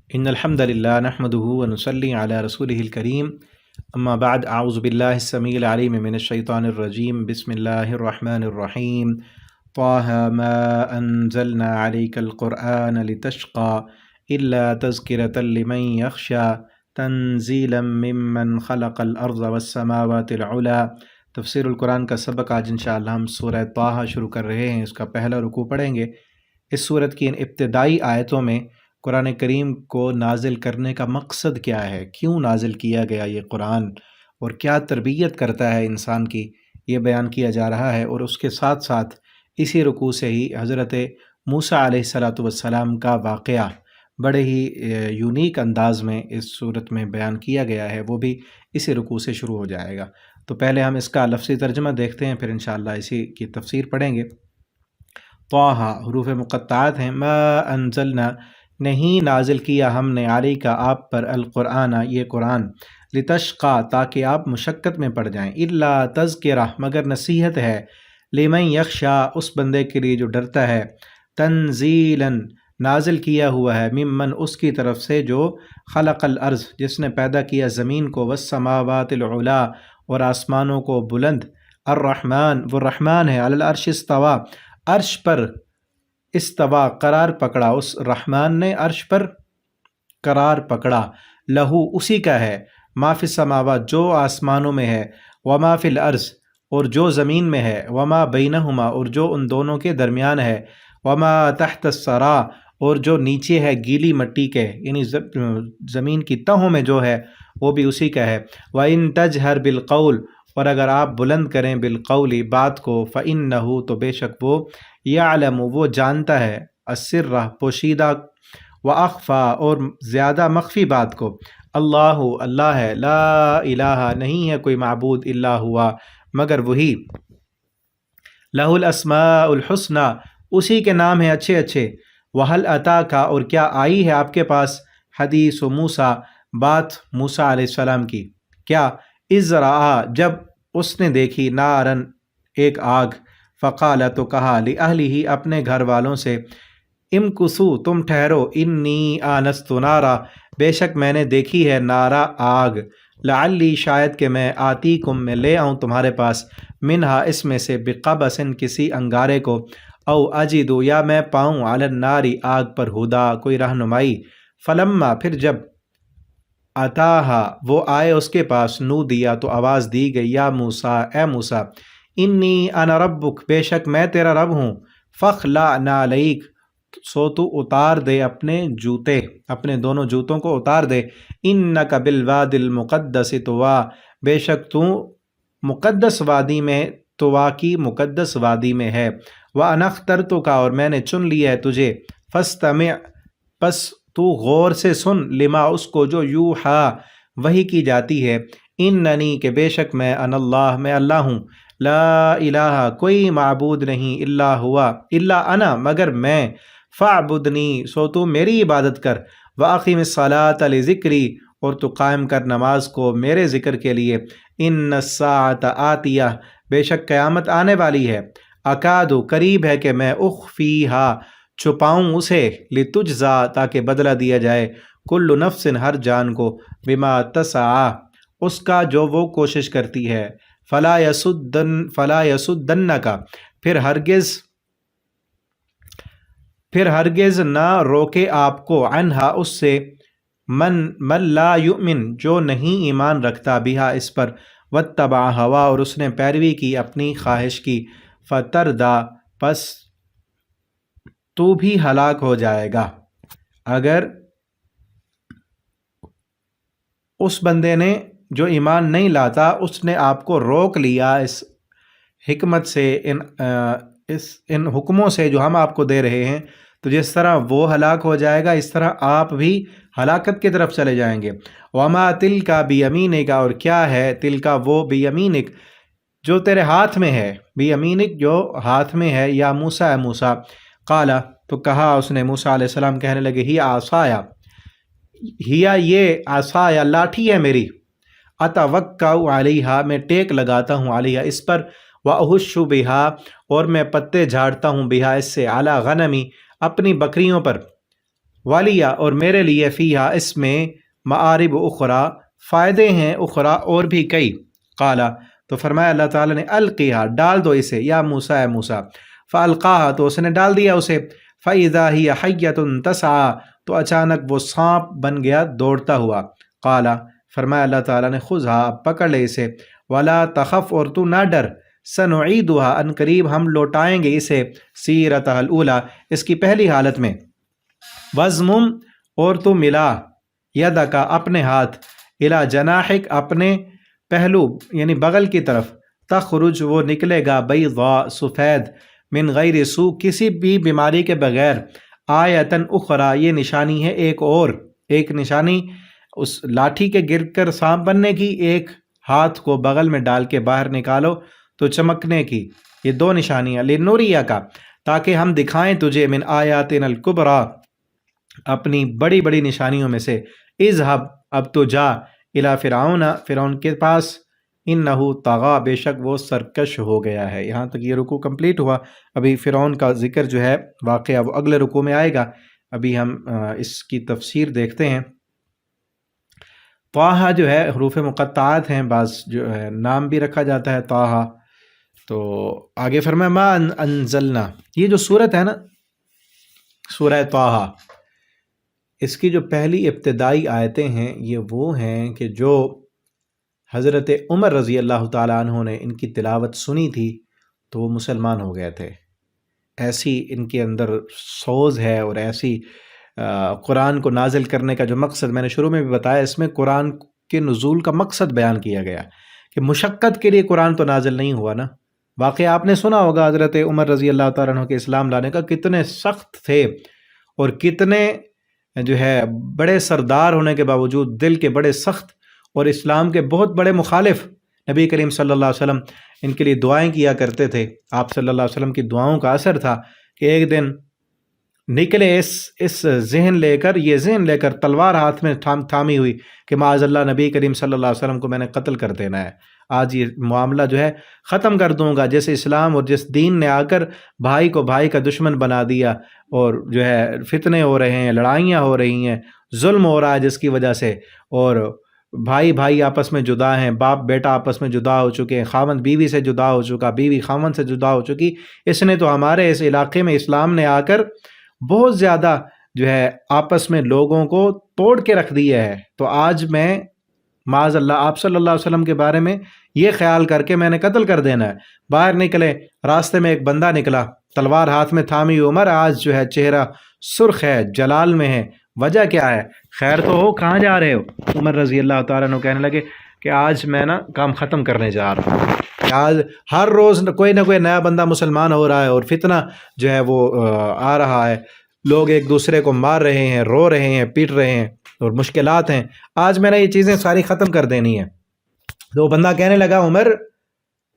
ان الحمد للہ نحمده ونصلی علی رسولہ الکریم اما بعد اعوذ باللہ السمیع العلیم من الشیطان الرجیم بسم اللہ الرحمن الرحیم طه ما انزلنا علیک القرآن لتشقى الا تذکرة لمن یخشى تنزیلا ممن خلق الارض والسماوات العلی۔ تفسیر القرآن کا سبق آج انشاءاللہ ہم سورہ طه شروع کر رہے ہیں۔ اس کا پہلا رکوع پڑھیں گے۔ اس سورت کی ان ابتدائی آیتوں میں قرآن کریم کو نازل کرنے کا مقصد کیا ہے، کیوں نازل کیا گیا یہ قرآن، اور کیا تربیت کرتا ہے انسان کی، یہ بیان کیا جا رہا ہے۔ اور اس کے ساتھ ساتھ اسی رکوع سے ہی حضرت موسیٰ علیہ السلام کا واقعہ بڑے ہی یونیک انداز میں اس صورت میں بیان کیا گیا ہے، وہ بھی اسی رکوع سے شروع ہو جائے گا۔ تو پہلے ہم اس کا لفظی ترجمہ دیکھتے ہیں، پھر انشاءاللہ اسی کی تفسیر پڑھیں گے۔ طه حروف مقطعات ہیں۔ ما انزلنا نہیں نازل کیا ہم نے علیک آپ پر القرآن یہ قرآن لتشقى تاکہ آپ مشقت میں پڑ جائیں، الا تذکرہ مگر نصیحت ہے، لمن یخشی اس بندے کے لیے جو ڈرتا ہے، تنزیلا نازل کیا ہوا ہے، ممن اس کی طرف سے جو خلق الارض جس نے پیدا کیا زمین کو، والسماوات العلا اور آسمانوں کو بلند، الرحمن وہ رحمان ہے، علی العرش استوى عرش پر استوا قرار پکڑا، اس رحمان نے عرش پر قرار پکڑا، لہو اسی کا ہے، ما فی السماوات جو آسمانوں میں ہے، وما فی الارض اور جو زمین میں ہے، وما بینہما اور جو ان دونوں کے درمیان ہے، وما تحت الثری اور جو نیچے ہے گیلی مٹی کے، یعنی زمین کی تہوں میں جو ہے وہ بھی اسی کا ہے۔ وَإِن تَجْهَرْ بِالْقَوْلِ اور اگر آپ بلند کریں بالقول بات کو، فَإِنَّهُ تو بے شک وہ یعلم وہ جانتا ہے، السر پوشیدہ، وَأَخْفَى اور زیادہ مخفی بات کو، اللہ اللہ ہے، لا الہ نہیں ہے کوئی معبود الا ہوا مگر وہی، لہ الاسماء الحسنی اسی کے نام ہیں اچھے اچھے، وَهَلْ أَتَاكَ اور کیا آئی ہے آپ کے پاس، حدیث موسیٰ بات موسیٰ علیہ السلام کی، کیا، اذ رأى جب اس نے دیکھی، نارن ایک آگ، فقال تو کہا، لأہلہ اپنے گھر والوں سے، امکثوا تم ٹھہرو، انی آنست نارا بے شک میں نے دیکھی ہے نارا آگ، لعلی شاید کہ میں آتیکم میں لے آؤں تمہارے پاس، منہا اس میں سے، بقبس کسی انگارے کو، او اجدو یا میں پاؤں، علی النار آگ پر، ہدا کوئی رہنمائی، فلما پھر جب اتاہا وہ آئے اس کے پاس، نو دیا تو آواز دی گئی، یا موسیٰ اے موسیٰ، انی انا ربک بے شک میں تیرا رب ہوں، فاخلع نعلیک سو تو اتار دے اپنے جوتے، اپنے دونوں جوتوں کو اتار دے، انک بالوادی المقدس طویٰ بے شک تو مقدس وادی میں، طویٰ کی مقدس وادی میں ہے، وَأَنَا اخْتَرْتُكَ اور میں نے چن لیا ہے تجھے، فَاسْتَمِعْ پس تو غور سے سن، لما اس کو جو یوحیٰ وحی کی جاتی ہے، اننی کہ بے شک میں، انا اللہ میں اللہ ہوں، لا الہ کوئی معبود نہیں، الا ہوا الا انا مگر میں، فاعبدنی سو تو میری عبادت کر، واقم الصلاۃ لذکری اور تو قائم کر نماز کو میرے ذکر کے لیے، ان الساعۃ آتیہ بے شک قیامت آنے والی ہے، اکاد قریب ہے کہ میں، اخفیہا چھپاؤں اسے، لتجزا تاکہ بدلہ دیا جائے، کل نفس ہر جان کو، بما تسعی اس کا جو وہ کوشش کرتی ہے، فلا یصدنک پھر ہرگز نہ روکے آپ کو، عنہا اس سے، من لا یؤمن جو نہیں ایمان رکھتا، بہا اس پر، واتبع ہوا اور اس نے پیروی کی اپنی خواہش کی، فتردا پس تو بھی ہلاک ہو جائے گا۔ اگر اس بندے نے جو ایمان نہیں لاتا اس نے آپ کو روک لیا اس حکمت سے، ان حکموں سے جو ہم آپ کو دے رہے ہیں، تو جس طرح وہ ہلاک ہو جائے گا اس طرح آپ بھی ہلاکت کی طرف چلے جائیں گے۔ وما تلک بیمینک اور کیا ہے، تلک وہ، بیمینک جو تیرے ہاتھ میں ہے، بیمینک جو ہاتھ میں ہے، یا موسیٰ اے موسیٰ، قال تو کہا اس نے، موسیٰ علیہ السلام کہنے لگے، ہی عصایا ہیا یہ عصایا لاٹھی ہے میری، اتوکا علیہا میں ٹیک لگاتا ہوں، علیہا اس پر، واہش بہا اور میں پتے جھاڑتا ہوں، بہا اس سے، علی غنمی اپنی بکریوں پر، والیہ اور میرے لیے فیہا اس میں معارب اخرى فائدے ہیں اخرى اور بھی کئی. قال تو فرمایا اللہ تعالیٰ نے القیہا ڈال دو اسے یا موسیٰ اے موسیٰ. فالقاہا تو اس نے ڈال دیا اسے. فاذا ہی حیۃ تسعی تو اچانک وہ سانپ بن گیا دوڑتا ہوا. قال فرمایا اللہ تعالیٰ نے خذھا پکڑ لے اسے. ولا تخف اور تو نہ ڈر. سنعیدھا ان قریب ہم لوٹائیں گے اسے سیرتھا الاولی اس کی پہلی حالت میں. وضمم اور تو ملا یدک اپنے ہاتھ الی جناحک اپنے پہلو یعنی بغل کی طرف. تخرج وہ نکلے گا بیضاء سفید من غیر سوء کسی بھی بیماری کے بغیر. آیتن اخری یہ نشانی ہے ایک اور ایک نشانی اس لاٹھی کے گر کر سانپ بننے کی, ایک ہاتھ کو بغل میں ڈال کے باہر نکالو تو چمکنے کی. یہ دو نشانیاں. لنوریہ کا تاکہ ہم دکھائیں تجھے من آیاتنا الکبریٰ اپنی بڑی بڑی نشانیوں میں سے. اذهب اب تو جا الی فرعون فرعون کے پاس. انہ طغی بے شک وہ سرکش ہو گیا ہے. یہاں تک یہ رکوع کمپلیٹ ہوا. ابھی فرعون کا ذکر جو ہے واقعہ وہ اگلے رکوع میں آئے گا. ابھی ہم اس کی تفسیر دیکھتے ہیں. طٰہٰ جو ہے حروف مقطعات ہیں, بعض جو ہے نام بھی رکھا جاتا ہے طٰہٰ. تو آگے فرمایا ما انزلنا یہ جو صورت ہے نا سورہ طٰہٰ اس کی جو پہلی ابتدائی آیتیں ہیں یہ وہ ہیں کہ جو حضرت عمر رضی اللہ تعالیٰ عنہ نے ان کی تلاوت سنی تھی تو وہ مسلمان ہو گئے تھے. ایسی ان کے اندر سوز ہے اور ایسی قرآن کو نازل کرنے کا جو مقصد میں نے شروع میں بھی بتایا, اس میں قرآن کے نزول کا مقصد بیان کیا گیا کہ مشقت کے لیے قرآن تو نازل نہیں ہوا نا. واقعہ آپ نے سنا ہوگا حضرت عمر رضی اللہ تعالیٰ عنہ کے اسلام لانے کا کتنے سخت تھے اور کتنے جو ہے بڑے سردار ہونے کے باوجود دل کے بڑے سخت اور اسلام کے بہت بڑے مخالف. نبی کریم صلی اللہ علیہ وسلم ان کے لیے دعائیں کیا کرتے تھے. آپ صلی اللہ علیہ وسلم کی دعاؤں کا اثر تھا کہ ایک دن نکلے اس ذہن لے کر یہ ذہن لے کر تلوار ہاتھ میں تھامی ہوئی کہ معاذ اللہ نبی کریم صلی اللہ علیہ وسلم کو میں نے قتل کر دینا ہے. آج یہ معاملہ جو ہے ختم کر دوں گا. جیسے اسلام اور جس دین نے آ کر بھائی کو بھائی کا دشمن بنا دیا اور جو ہے فتنے ہو رہے ہیں, لڑائیاں ہو رہی ہیں, ظلم ہو رہا ہے جس کی وجہ سے, اور بھائی بھائی آپس میں جدا ہیں, باپ بیٹا آپس میں جدا ہو چکے ہیں, خاوند بیوی سے جدا ہو چکا, بیوی خاوند سے جدا ہو چکی. اس نے تو ہمارے اس علاقے میں اسلام نے آ کر بہت زیادہ جو ہے آپس میں لوگوں کو توڑ کے رکھ دیا ہے. تو آج میں معاذ اللہ آپ صلی اللہ علیہ وسلم کے بارے میں یہ خیال کر کے میں نے قتل کر دینا ہے. باہر نکلے, راستے میں ایک بندہ نکلا تلوار ہاتھ میں تھامی. عمر آج جو ہے چہرہ سرخ ہے, جلال میں ہے, وجہ کیا ہے؟ خیر تو ہو, کہاں جا رہے ہو؟ عمر رضی اللہ تعالیٰ عنہ کہنے لگے کہ آج میں نا کام ختم کرنے جا رہا ہوں. آج ہر روز کوئی نہ کوئی نیا بندہ مسلمان ہو رہا ہے اور فتنہ جو ہے وہ آ رہا ہے. لوگ ایک دوسرے کو مار رہے ہیں, رو رہے ہیں, پیٹ رہے ہیں اور مشکلات ہیں. آج میں نے یہ چیزیں ساری ختم کر دینی ہیں. تو وہ بندہ کہنے لگا عمر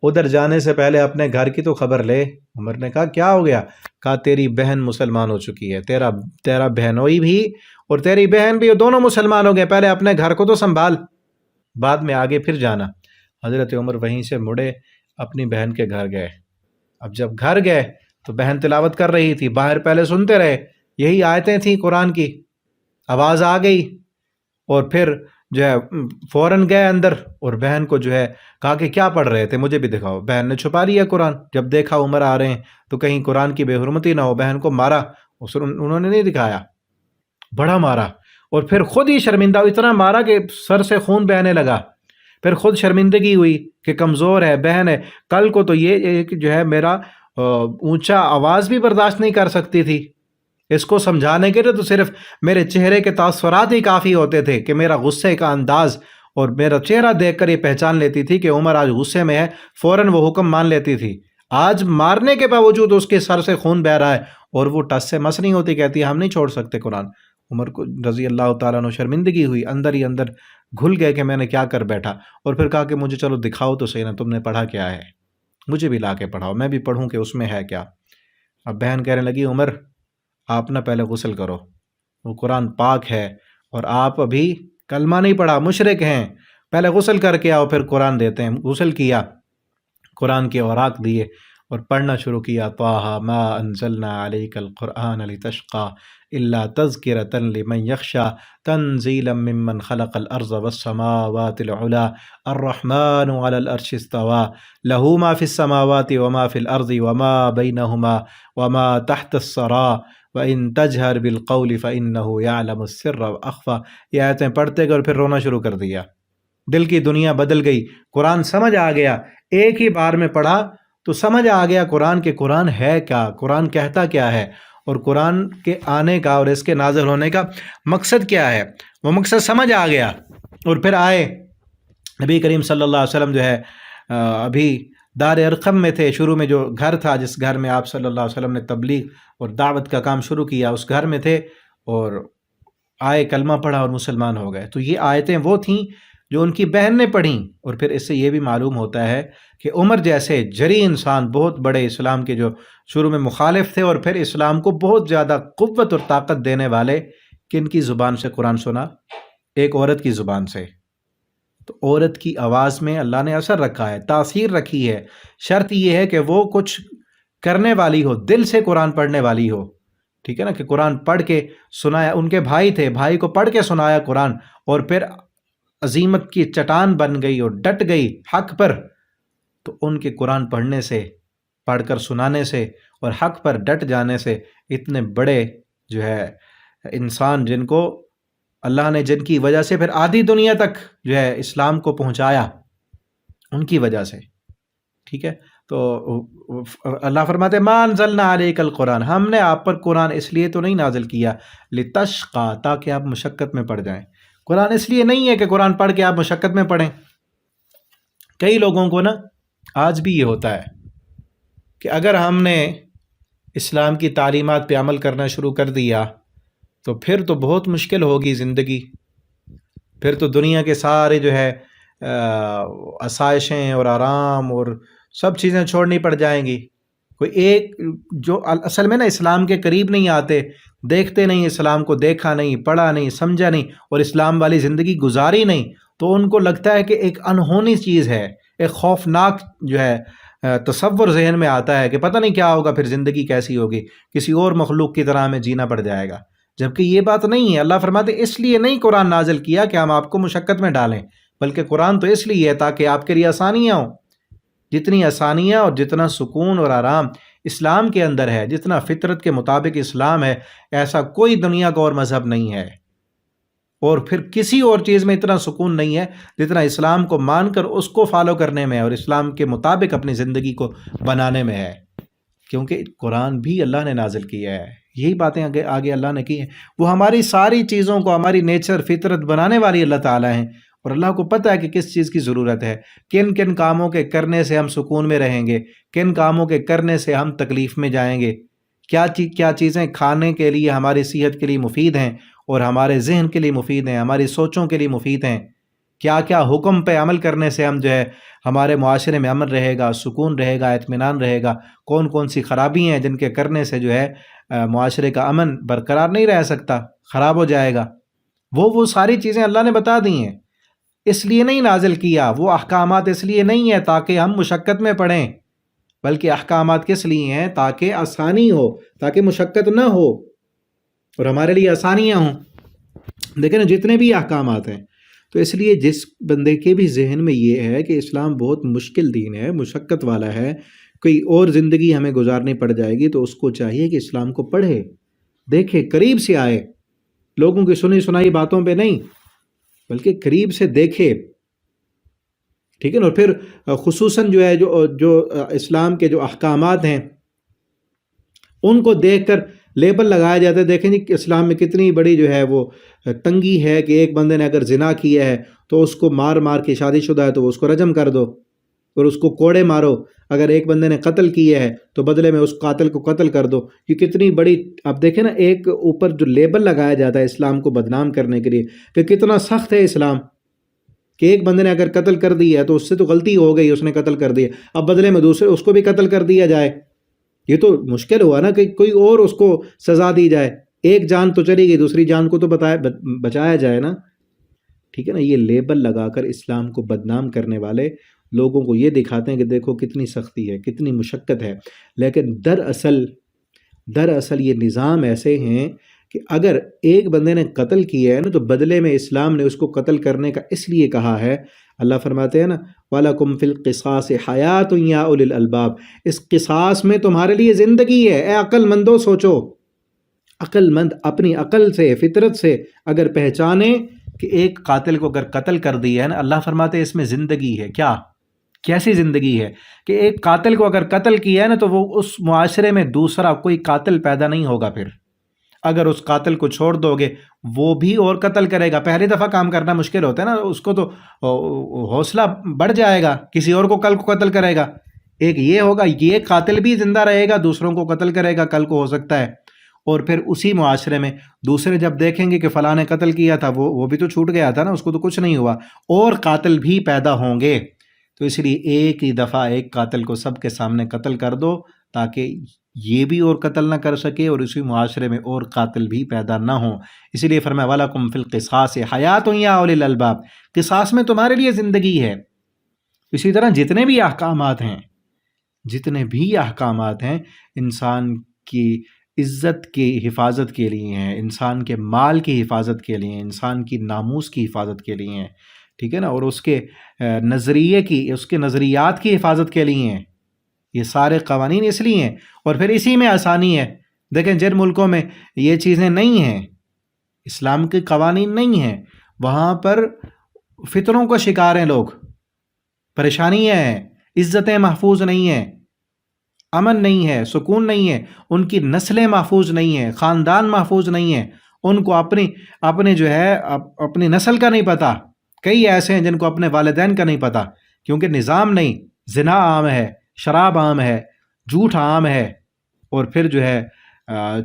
ادھر جانے سے پہلے اپنے گھر کی تو خبر لے. عمر نے کہا کیا ہو گیا؟ کہا تیری بہن مسلمان ہو چکی ہے, تیرا بہنوئی بھی اور تیری بہن بھی, دونوں مسلمان ہو گئے. پہلے اپنے گھر کو تو سنبھال, بعد میں آگے پھر جانا. حضرت عمر وہیں سے مڑے اپنی بہن کے گھر گئے. اب جب گھر گئے تو بہن تلاوت کر رہی تھی, باہر پہلے سنتے رہے, یہی آیتیں تھیں قرآن کی. آواز آ گئی اور پھر جو ہے فوراً گئے اندر اور بہن کو جو ہے کہا کہ کیا پڑھ رہے تھے, مجھے بھی دکھاؤ. بہن نے چھپا لیا قرآن. جب دیکھا عمر آ رہے ہیں تو کہیں قرآن کی بے حرمتی نہ ہو, بہن کو مارا. انہوں نے نہیں دکھایا, بڑا مارا اور پھر خود ہی شرمندہ, اتنا مارا کہ سر سے خون بہنے لگا. پھر خود شرمندگی ہوئی کہ کمزور ہے, بہن ہے. کل کو تو یہ جو ہے میرا اونچا آواز بھی برداشت نہیں کر سکتی تھی. اس کو سمجھانے کے لیے تو صرف میرے چہرے کے تاثرات ہی کافی ہوتے تھے کہ میرا غصے کا انداز اور میرا چہرہ دیکھ کر یہ پہچان لیتی تھی کہ عمر آج غصے میں ہے, فوراً وہ حکم مان لیتی تھی. آج مارنے کے باوجود اس کے سر سے خون بہ رہا ہے اور وہ ٹس سے مس نہیں ہوتی, کہتی ہے ہم نہیں چھوڑ سکتے قرآن. عمر کو رضی اللہ تعالیٰ عنہ شرمندگی ہوئی, اندر ہی اندر گھل گئے کہ میں نے کیا کر بیٹھا. اور پھر کہا کہ مجھے چلو دکھاؤ تو صحیح نا تم نے پڑھا کیا ہے, مجھے بھی لا کے پڑھاؤ, میں بھی پڑھوں کہ اس میں ہے کیا. اب بہن کہنے لگی عمر آپ نہ پہلے غسل کرو, وہ قرآن پاک ہے اور آپ ابھی کلمہ نہیں پڑھا, مشرک ہیں, پہلے غسل کر کے آؤ پھر قرآن دیتے ہیں. غسل کیا, قرآن کے اوراق دیے اور پڑھنا شروع کیا طٰہ ما انزلنا علیک القرآن لتشقى الا تذکرۃ لمن یخشی تنزیلا ممن خلق الارض والسماوات العلی الرحمن علی العرش استوى له ما فی السماوات وما فی الارض وما بینہما وما تحت الثری وَإِن تَجْهَرْ بِالْقَوْلِ فَإِنَّهُ يَعْلَمُ السِّرَّ وَأَخْفَى۔ یہ آیتیں پڑھتے گئے اور پھر رونا شروع کر دیا، دل کی دنیا بدل گئی، قرآن سمجھ آ گیا، ایک ہی بار میں پڑھا تو سمجھ آ گیا قرآن کہ قرآن ہے کیا، قرآن کہتا کیا ہے، اور قرآن کے آنے کا اور اس کے نازل ہونے کا مقصد کیا ہے، وہ مقصد سمجھ آ گیا۔ اور پھر آئے نبی کریم صلی اللہ علیہ وسلم جو ہے ابھی دار ارقم میں تھے، شروع میں جو گھر تھا جس گھر میں آپ صلی اللہ علیہ وسلم نے تبلیغ اور دعوت کا کام شروع کیا، اس گھر میں تھے، اور آئے کلمہ پڑھا اور مسلمان ہو گئے۔ تو یہ آیتیں وہ تھیں جو ان کی بہن نے پڑھیں، اور پھر اس سے یہ بھی معلوم ہوتا ہے کہ عمر جیسے جری انسان، بہت بڑے اسلام کے جو شروع میں مخالف تھے اور پھر اسلام کو بہت زیادہ قوت اور طاقت دینے والے، کن کی زبان سے قرآن سنا؟ ایک عورت کی زبان سے۔ تو عورت کی آواز میں اللہ نے اثر رکھا ہے، تاثیر رکھی ہے، شرط یہ ہے کہ وہ کچھ کرنے والی ہو، دل سے قرآن پڑھنے والی ہو، ٹھیک ہے نا، کہ قرآن پڑھ کے سنایا۔ ان کے بھائی تھے، بھائی کو پڑھ کے سنایا قرآن، اور پھر عزیمت کی چٹان بن گئی اور ڈٹ گئی حق پر۔ تو ان کے قرآن پڑھنے سے، پڑھ کر سنانے سے اور حق پر ڈٹ جانے سے اتنے بڑے جو ہے انسان، جن کو اللہ نے، جن کی وجہ سے پھر آدھی دنیا تک جو ہے اسلام کو پہنچایا، ان کی وجہ سے، ٹھیک ہے۔ تو اللہ فرماتے ما انزلنا علیک القرآن، ہم نے آپ پر قرآن اس لیے تو نہیں نازل کیا لتشقى، تاکہ آپ مشقت میں پڑ جائیں۔ قرآن اس لیے نہیں ہے کہ قرآن پڑھ کے آپ مشقت میں پڑھیں۔ کئی لوگوں کو نا آج بھی یہ ہوتا ہے کہ اگر ہم نے اسلام کی تعلیمات پہ عمل کرنا شروع کر دیا تو پھر تو بہت مشکل ہوگی زندگی، پھر تو دنیا کے سارے جو ہے آسائشیں اور آرام اور سب چیزیں چھوڑنی پڑ جائیں گی۔ کوئی ایک جو اصل میں نا اسلام کے قریب نہیں آتے، دیکھتے نہیں، اسلام کو دیکھا نہیں، پڑھا نہیں، سمجھا نہیں، اور اسلام والی زندگی گزاری نہیں، تو ان کو لگتا ہے کہ ایک انہونی چیز ہے، ایک خوفناک جو ہے تصور ذہن میں آتا ہے کہ پتہ نہیں کیا ہوگا، پھر زندگی کیسی ہوگی، کسی اور مخلوق کی طرح ہمیں جینا پڑ جائے گا۔ جبکہ یہ بات نہیں ہے۔ اللہ فرماتے اس لیے نہیں قرآن نازل کیا کہ ہم آپ کو مشقت میں ڈالیں، بلکہ قرآن تو اس لیے ہے تاکہ آپ کے لیے آسانیاں ہوں۔ جتنی آسانیاں اور جتنا سکون اور آرام اسلام کے اندر ہے، جتنا فطرت کے مطابق اسلام ہے، ایسا کوئی دنیا کا اور مذہب نہیں ہے، اور پھر کسی اور چیز میں اتنا سکون نہیں ہے جتنا اسلام کو مان کر اس کو فالو کرنے میں اور اسلام کے مطابق اپنی زندگی کو بنانے میں ہے۔ کیونکہ قرآن بھی اللہ نے نازل کیا ہے، یہی باتیں آگے اللہ نے کی ہیں۔ وہ ہماری ساری چیزوں کو، ہماری نیچر، فطرت بنانے والی اللہ تعالیٰ ہیں، اور اللہ کو پتہ ہے کہ کس چیز کی ضرورت ہے، کن کن کاموں کے کرنے سے ہم سکون میں رہیں گے، کن کاموں کے کرنے سے ہم تکلیف میں جائیں گے، کیا چیزیں کھانے کے لیے ہماری صحت کے لیے مفید ہیں اور ہمارے ذہن کے لیے مفید ہیں، ہماری سوچوں کے لیے مفید ہیں، کیا حکم پہ عمل کرنے سے ہم جو ہے ہمارے معاشرے میں امن رہے گا، سکون رہے گا، اطمینان رہے گا، کون سی خرابی ہیں جن کے کرنے سے جو ہے معاشرے کا امن برقرار نہیں رہ سکتا، خراب ہو جائے گا۔ وہ ساری چیزیں اللہ نے بتا دی ہیں۔ اس لیے نہیں نازل کیا، وہ احکامات اس لیے نہیں ہیں تاکہ ہم مشقت میں پڑیں، بلکہ احکامات کس لیے ہیں؟ تاکہ آسانی ہو، تاکہ مشقت نہ ہو اور ہمارے لیے آسانیاں ہوں۔ دیکھیں نا جتنے بھی احکامات ہیں، تو اس لیے جس بندے کے بھی ذہن میں یہ ہے کہ اسلام بہت مشکل دین ہے، مشقت والا ہے، کوئی اور زندگی ہمیں گزارنی پڑ جائے گی، تو اس کو چاہیے کہ اسلام کو پڑھے، دیکھے، قریب سے آئے، لوگوں کی سنی سنائی باتوں پہ نہیں، بلکہ قریب سے دیکھے، ٹھیک ہے نا۔ اور پھر خصوصاً جو ہے جو اسلام کے جو احکامات ہیں ان کو دیکھ کر لیبل لگایا جاتا ہے۔ دیکھیں جی اسلام میں کتنی بڑی جو ہے وہ تنگی ہے کہ ایک بندے نے اگر زنا کیا ہے تو اس کو مار کے، شادی شدہ ہے تو اس کو رجم کر دو اور اس کو کوڑے مارو، اگر ایک بندے نے قتل کیا ہے تو بدلے میں اس قاتل کو قتل کر دو۔ یہ کتنی بڑی، اب دیکھیں نا، ایک اوپر جو لیبل لگایا جاتا ہے اسلام کو بدنام کرنے کے لیے کہ کتنا سخت ہے اسلام، کہ ایک بندے نے اگر قتل کر دیا ہے تو اس سے تو غلطی ہو گئی، اس نے قتل کر دیا، اب بدلے میں دوسرے اس کو بھی قتل کر دیا جائے۔ یہ تو مشکل ہوا نا کہ کوئی اور اس کو سزا دی جائے، ایک جان تو چلی گئی، دوسری جان کو تو بچایا جائے نا، ٹھیک ہے نا۔ یہ لیبل لگا کر اسلام کو بدنام کرنے والے لوگوں کو یہ دکھاتے ہیں کہ دیکھو کتنی سختی ہے، کتنی مشقت ہے، لیکن دراصل یہ نظام ایسے ہیں کہ اگر ایک بندے نے قتل کیا ہے نا تو بدلے میں اسلام نے اس کو قتل کرنے کا اس لیے کہا ہے، اللہ فرماتے ہیں نا وَلَكُمْ فِي الْقِصَاصِ حَيَاةٌ يَا أُولِي الْأَلْبَابِ، اس قصاص میں تمہارے لیے زندگی ہے، اے عقل مندو سوچو۔ عقل مند اپنی عقل سے، فطرت سے اگر پہچانے کہ ایک قاتل کو اگر قتل کر دیا ہے نا، اللہ فرماتے ہیں اس میں زندگی ہے۔ کیسی زندگی ہے کہ ایک قاتل کو اگر قتل کیا ہے نا تو وہ اس معاشرے میں دوسرا کوئی قاتل پیدا نہیں ہوگا۔ پھر اگر اس قاتل کو چھوڑ دو گے وہ بھی اور قتل کرے گا۔ پہلی دفعہ کام کرنا مشکل ہوتا ہے نا، اس کو تو حوصلہ بڑھ جائے گا، کسی اور کو کل کو قتل کرے گا۔ ایک یہ ہوگا، یہ قاتل بھی زندہ رہے گا، دوسروں کو قتل کرے گا کل کو ہو سکتا ہے، اور پھر اسی معاشرے میں دوسرے جب دیکھیں گے کہ فلاں نے قتل کیا تھا، وہ بھی تو چھوٹ گیا تھا نا، اس کو تو کچھ نہیں ہوا، اور قاتل بھی پیدا ہوں گے۔ تو اس لیے ایک ہی دفعہ ایک قاتل کو سب کے سامنے قتل کر دو تاکہ یہ بھی اور قتل نہ کر سکے اور اسی معاشرے میں اور قاتل بھی پیدا نہ ہوں۔ اسی لیے فرمایا وَلَكُمْ فِي الْقِصَاصِ حَيَاةٌ يَا أُولِي الْأَلْبَابِ، قصاص میں تمہارے لیے زندگی ہے۔ اسی طرح جتنے بھی احکامات ہیں انسان کی عزت کی حفاظت کے لیے ہیں، انسان کے مال کی حفاظت کے لیے ہیں، انسان کی ناموس کی حفاظت کے لیے ہیں، ٹھیک ہے نا، اور اس کے اس کے نظریات کی حفاظت کے لیے ہیں۔ یہ سارے قوانین اس لیے ہیں، اور پھر اسی میں آسانی ہے۔ دیکھیں جن ملکوں میں یہ چیزیں نہیں ہیں، اسلام کے قوانین نہیں ہیں، وہاں پر فتنوں کا شکار ہیں لوگ، پریشانیاں ہیں، عزتیں محفوظ نہیں ہیں، امن نہیں ہے، سکون نہیں ہے، ان کی نسلیں محفوظ نہیں ہیں، خاندان محفوظ نہیں ہیں، ان کو اپنے جو ہے اپنی نسل کا نہیں پتہ۔ کئی ایسے ہیں جن کو اپنے والدین کا نہیں پتہ، کیونکہ نظام نہیں، زنا عام ہے، شراب عام ہے، جھوٹ عام ہے، اور پھر جو ہے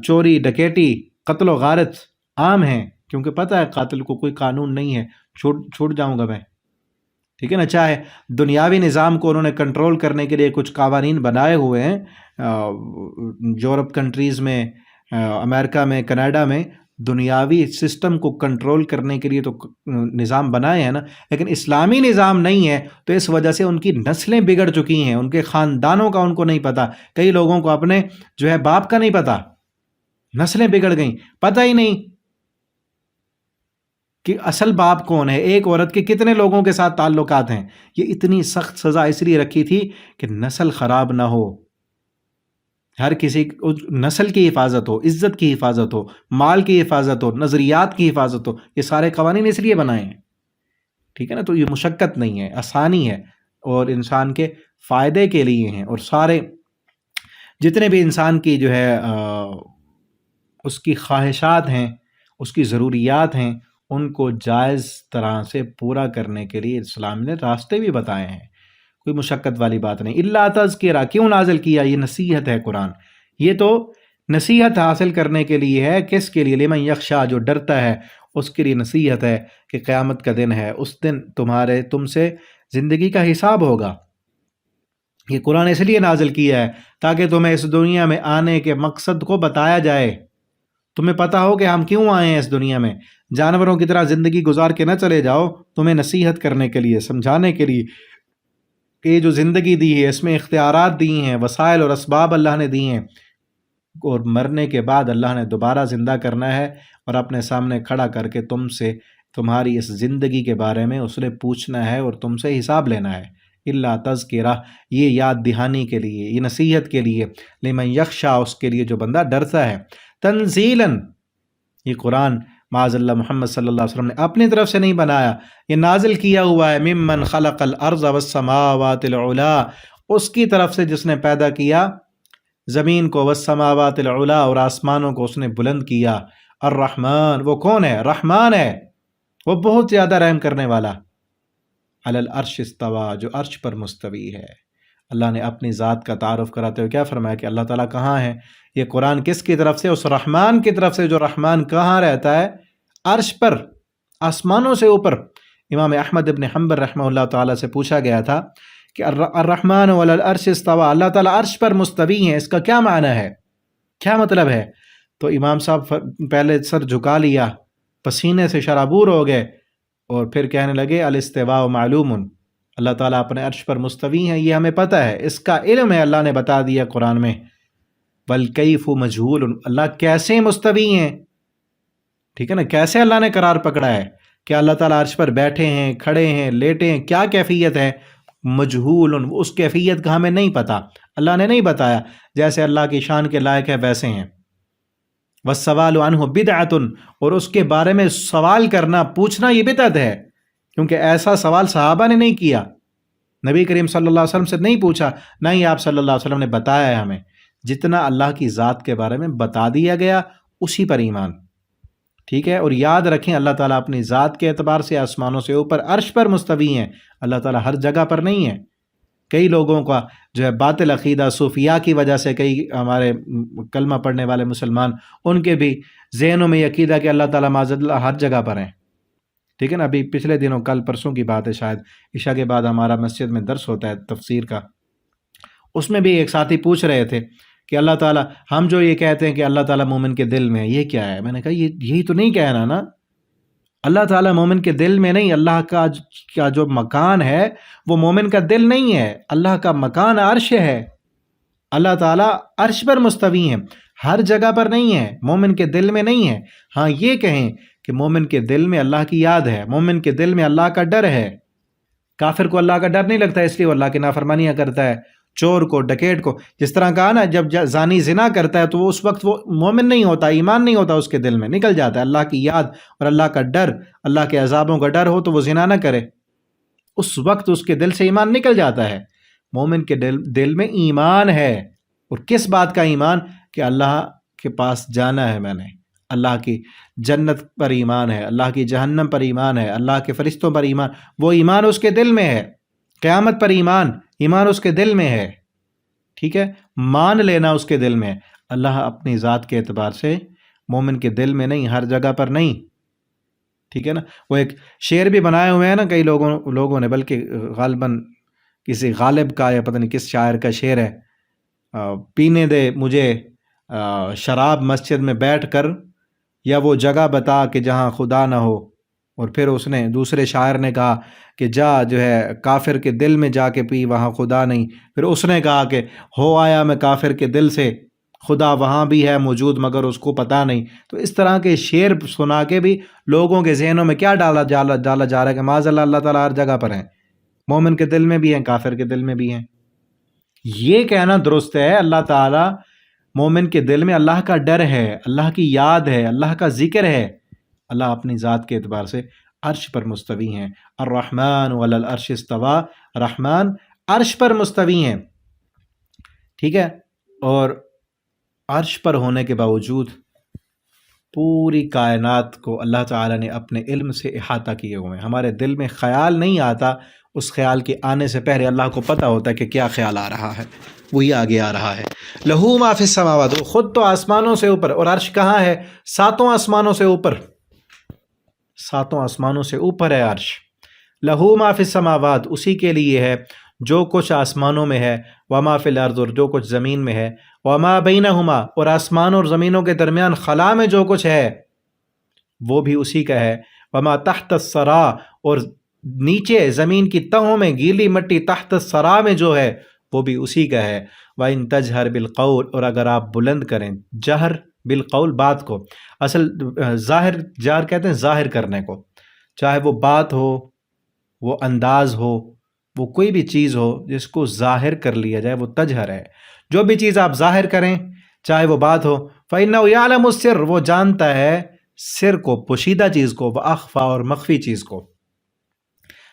چوری ڈکیٹی قتل و غارت عام ہیں، کیونکہ پتہ ہے قاتل کو کوئی قانون نہیں ہے، چھوٹ جاؤں گا میں، ٹھیک ہے نا۔ چاہے دنیاوی نظام کو انہوں نے کنٹرول کرنے کے لیے کچھ قوانین بنائے ہوئے ہیں، یورپ کنٹریز میں، امریکہ میں، کینیڈا میں، دنیاوی سسٹم کو کنٹرول کرنے کے لیے تو نظام بنائے ہیں نا، لیکن اسلامی نظام نہیں ہے، تو اس وجہ سے ان کی نسلیں بگڑ چکی ہیں، ان کے خاندانوں کا ان کو نہیں پتہ۔ کئی لوگوں کو اپنے جو ہے باپ کا نہیں پتہ، نسلیں بگڑ گئیں، پتہ ہی نہیں کہ اصل باپ کون ہے، ایک عورت کے کتنے لوگوں کے ساتھ تعلقات ہیں۔ یہ اتنی سخت سزا اس لیے رکھی تھی کہ نسل خراب نہ ہو، ہر کسی نسل کی حفاظت ہو، عزت کی حفاظت ہو، مال کی حفاظت ہو، نظریات کی حفاظت ہو۔ یہ سارے قوانین اس لیے بنائے ہیں، ٹھیک ہے نا۔ تو یہ مشقت نہیں ہے، آسانی ہے، اور انسان کے فائدے کے لیے ہیں، اور سارے جتنے بھی انسان کی جو ہے اس کی خواہشات ہیں، اس کی ضروریات ہیں، ان کو جائز طرح سے پورا کرنے کے لیے اسلام نے راستے بھی بتائے ہیں، کوئی مشقت والی بات نہیں۔ الا تذکرہ، کیوں نازل کیا؟ یہ نصیحت ہے قرآن، یہ تو نصیحت حاصل کرنے کے لیے ہے۔ کس کے لیے؟ لمن یخشا، جو ڈرتا ہے اس کے لیے نصیحت ہے کہ قیامت کا دن ہے، اس دن تم سے زندگی کا حساب ہوگا۔ یہ قرآن اس لیے نازل کیا ہے تاکہ تمہیں اس دنیا میں آنے کے مقصد کو بتایا جائے، تمہیں پتہ ہو کہ ہم کیوں آئے ہیں اس دنیا میں، جانوروں کی طرح زندگی گزار کے نہ چلے جاؤ، تمہیں نصیحت کرنے کے لیے، سمجھانے کے لیے کہ یہ جو زندگی دی ہے اس میں اختیارات دی ہیں، وسائل اور اسباب اللہ نے دی ہیں، اور مرنے کے بعد اللہ نے دوبارہ زندہ کرنا ہے اور اپنے سامنے کھڑا کر کے تم سے تمہاری اس زندگی کے بارے میں اس نے پوچھنا ہے اور تم سے حساب لینا ہے۔ الا تذکرہ، یہ یاد دہانی کے لیے، یہ نصیحت کے لیے، لمن یخشا، اس کے لیے جو بندہ ڈرتا ہے۔ تنزیلاً، یہ قرآن معاذ اللہ محمد صلی اللہ علیہ وسلم نے اپنی طرف سے نہیں بنایا، یہ نازل کیا ہوا ہے ممن خلق الارض والسماوات العلا، اس کی طرف سے جس نے پیدا کیا زمین کو، والسماوات العلا، اور آسمانوں کو اس نے بلند کیا۔ الرحمن، وہ کون ہے؟ رحمان ہے، وہ بہت زیادہ رحم کرنے والا۔ علی العرش استویٰ، جو عرش پر مستوی ہے۔ اللہ نے اپنی ذات کا تعارف کراتے ہوئے کیا فرمایا کہ اللہ تعالیٰ کہاں ہے؟ یہ قرآن کس کی طرف سے؟ اس رحمان کی طرف سے، جو رحمان کہاں رہتا ہے؟ عرش پر، آسمانوں سے اوپر۔ امام احمد ابن حنبل رحمہ اللہ تعالیٰ سے پوچھا گیا تھا کہ الرحمن علی العرش استویٰ، اللہ تعالیٰ عرش پر مستوی ہیں، اس کا کیا معنی ہے، کیا مطلب ہے؟ تو امام صاحب پہلے سر جھکا لیا، پسینے سے شرابور ہو گئے، اور پھر کہنے لگے الاستواء معلوم، اللہ تعالیٰ اپنے عرش پر مستوی ہیں، یہ ہمیں پتہ ہے، اس کا علم ہے، اللہ نے بتا دیا قرآن میں۔ وَالْكَيْفُ مَجْهُولٌ، اللہ کیسے مستوی ہیں، ٹھیک ہے نا، کیسے اللہ نے قرار پکڑا ہے کہ اللہ تعالیٰ عرش پر بیٹھے ہیں، کھڑے ہیں، لیٹے ہیں، کیا کیفیت ہے، مجہول، اس کیفیت کا ہمیں نہیں پتہ، اللہ نے نہیں بتایا، جیسے اللہ کی شان کے لائق ہے ویسے ہیں۔ وَالسَّوَالُ عَنْهُ بِدْعَةٌ، اور اس کے بارے میں سوال کرنا، پوچھنا، یہ بدعت ہے، کیونکہ ایسا سوال صحابہ نے نہیں کیا، نبی کریم صلی اللہ علیہ وسلم سے نہیں پوچھا، نہ ہی آپ صلی اللہ علیہ وسلم نے بتایا ہے ہمیں۔ جتنا اللہ کی ذات کے بارے میں بتا دیا گیا اسی پر ایمان، ٹھیک ہے۔ اور یاد رکھیں اللہ تعالیٰ اپنی ذات کے اعتبار سے آسمانوں سے اوپر عرش پر مستوی ہیں، اللہ تعالیٰ ہر جگہ پر نہیں ہے۔ کئی لوگوں کا جو ہے باطل عقیدہ صوفیاء کی وجہ سے، کئی ہمارے کلمہ پڑھنے والے مسلمان، ان کے بھی ذہنوں میں یہ عقیدہ کہ اللہ تعالیٰ معاذ اللہ ہر جگہ پر ہیں، ٹھیک ہے نا۔ ابھی پچھلے دنوں، کل پرسوں کی بات ہے شاید، عشاء کے بعد ہمارا مسجد میں درس ہوتا ہے تفسیر کا، اس میں بھی ایک ساتھی پوچھ رہے تھے کہ اللہ تعالیٰ، ہم جو یہ کہتے ہیں کہ اللہ تعالیٰ مومن کے دل میں ہے، یہ کیا ہے؟ میں نے کہا یہی تو نہیں کہنا نا، اللہ تعالیٰ مومن کے دل میں نہیں، اللہ کا جو مکان ہے وہ مومن کا دل نہیں ہے، اللہ کا مکان عرش ہے، اللہ تعالیٰ عرش پر مستوی ہیں، ہر جگہ پر نہیں ہے، مومن کے دل میں نہیں ہے۔ ہاں یہ کہیں کہ مومن کے دل میں اللہ کی یاد ہے، مومن کے دل میں اللہ کا ڈر ہے۔ کافر کو اللہ کا ڈر نہیں لگتا، اس لیے وہ اللہ کی نافرمانیاں کرتا ہے، چور کو، ڈکیٹ کو، جس طرح کہا نا، جب زانی زنا کرتا ہے تو وہ اس وقت وہ مومن نہیں ہوتا، ایمان نہیں ہوتا اس کے دل میں، نکل جاتا ہے۔ اللہ کی یاد اور اللہ کا ڈر، اللہ کے عذابوں کا ڈر ہو تو وہ زنا نہ کرے، اس وقت اس کے دل سے ایمان نکل جاتا ہے۔ مومن کے دل میں ایمان ہے، اور کس بات کا ایمان؟ کہ اللہ کے پاس جانا ہے، میں نے اللہ کی جنت پر ایمان ہے، اللہ کی جہنم پر ایمان ہے، اللہ کے فرشتوں پر ایمان، وہ ایمان اس کے دل میں ہے۔ قیامت پر ایمان اس کے دل میں ہے، ٹھیک ہے، مان لینا اس کے دل میں۔ اللہ اپنی ذات کے اعتبار سے مومن کے دل میں نہیں، ہر جگہ پر نہیں، ٹھیک ہے نا۔ وہ ایک شعر بھی بنائے ہوئے ہیں نا کئی لوگوں نے، بلکہ غالباً کسی غالب کا یا پتہ نہیں کس شاعر کا شعر ہے، پینے دے مجھے شراب مسجد میں بیٹھ کر، یا وہ جگہ بتا کہ جہاں خدا نہ ہو۔ اور پھر اس نے، دوسرے شاعر نے کہا کہ جا جو ہے کافر کے دل میں جا کے پی، وہاں خدا نہیں۔ پھر اس نے کہا کہ ہو آیا میں کافر کے دل سے، خدا وہاں بھی ہے موجود مگر اس کو پتہ نہیں۔ تو اس طرح کے شعر سنا کے بھی لوگوں کے ذہنوں میں کیا ڈالا جا رہا ہے کہ معاذ اللہ، اللہ تعالیٰ ہر جگہ پر ہیں، مومن کے دل میں بھی ہیں، کافر کے دل میں بھی ہیں۔ یہ کہنا درست ہے، اللہ تعالیٰ مومن کے دل میں اللہ کا ڈر ہے، اللہ کی یاد ہے، اللہ کا ذکر ہے۔ اللہ اپنی ذات کے اعتبار سے عرش پر مستوی ہیں۔ الرحمن علی العرش استویٰ، رحمان عرش پر مستوی ہیں، ٹھیک ہے۔ اور عرش پر ہونے کے باوجود پوری کائنات کو اللہ تعالیٰ نے اپنے علم سے احاطہ کیے ہوئے ہیں۔ ہمارے دل میں خیال نہیں آتا، اس خیال کے آنے سے پہلے اللہ کو پتہ ہوتا ہے کہ کیا خیال آ رہا ہے، وہی آگے آ رہا ہے۔ لہو ما فی السماوات، وہ خود تو آسمانوں سے اوپر، اور عرش کہاں ہے؟ ساتوں آسمانوں سے اوپر، ساتوں آسمانوں سے اوپر ہے عرش۔ لہو ما فی السماوات، اسی کے لیے ہے جو کچھ آسمانوں میں ہے، وما فی الارض، اور جو کچھ زمین میں ہے، وما بینہما، اور آسمان اور زمینوں کے درمیان خلا میں جو کچھ ہے وہ بھی اسی کا ہے، وما تحت الثری، اور نیچے زمین کی تہوں میں گیلی مٹی تحت الثری میں جو ہے وہ بھی اسی کا ہے۔ وَإِن تَجْهَرْ بِالْقَوْلِ، اور اگر آپ بلند کریں، جہر بالقول، بات کو، اصل ظاہر جار کہتے ہیں ظاہر کرنے کو، چاہے وہ بات ہو، وہ انداز ہو، وہ کوئی بھی چیز ہو جس کو ظاہر کر لیا جائے، وہ تجہر ہے۔ جو بھی چیز آپ ظاہر کریں، چاہے وہ بات ہو، فَإِنَّهُ يَعْلَمُ السِّرَّ، وہ جانتا ہے سر کو، پوشیدہ چیز کو، وَأَخْفَى، اور مخفی چیز کو۔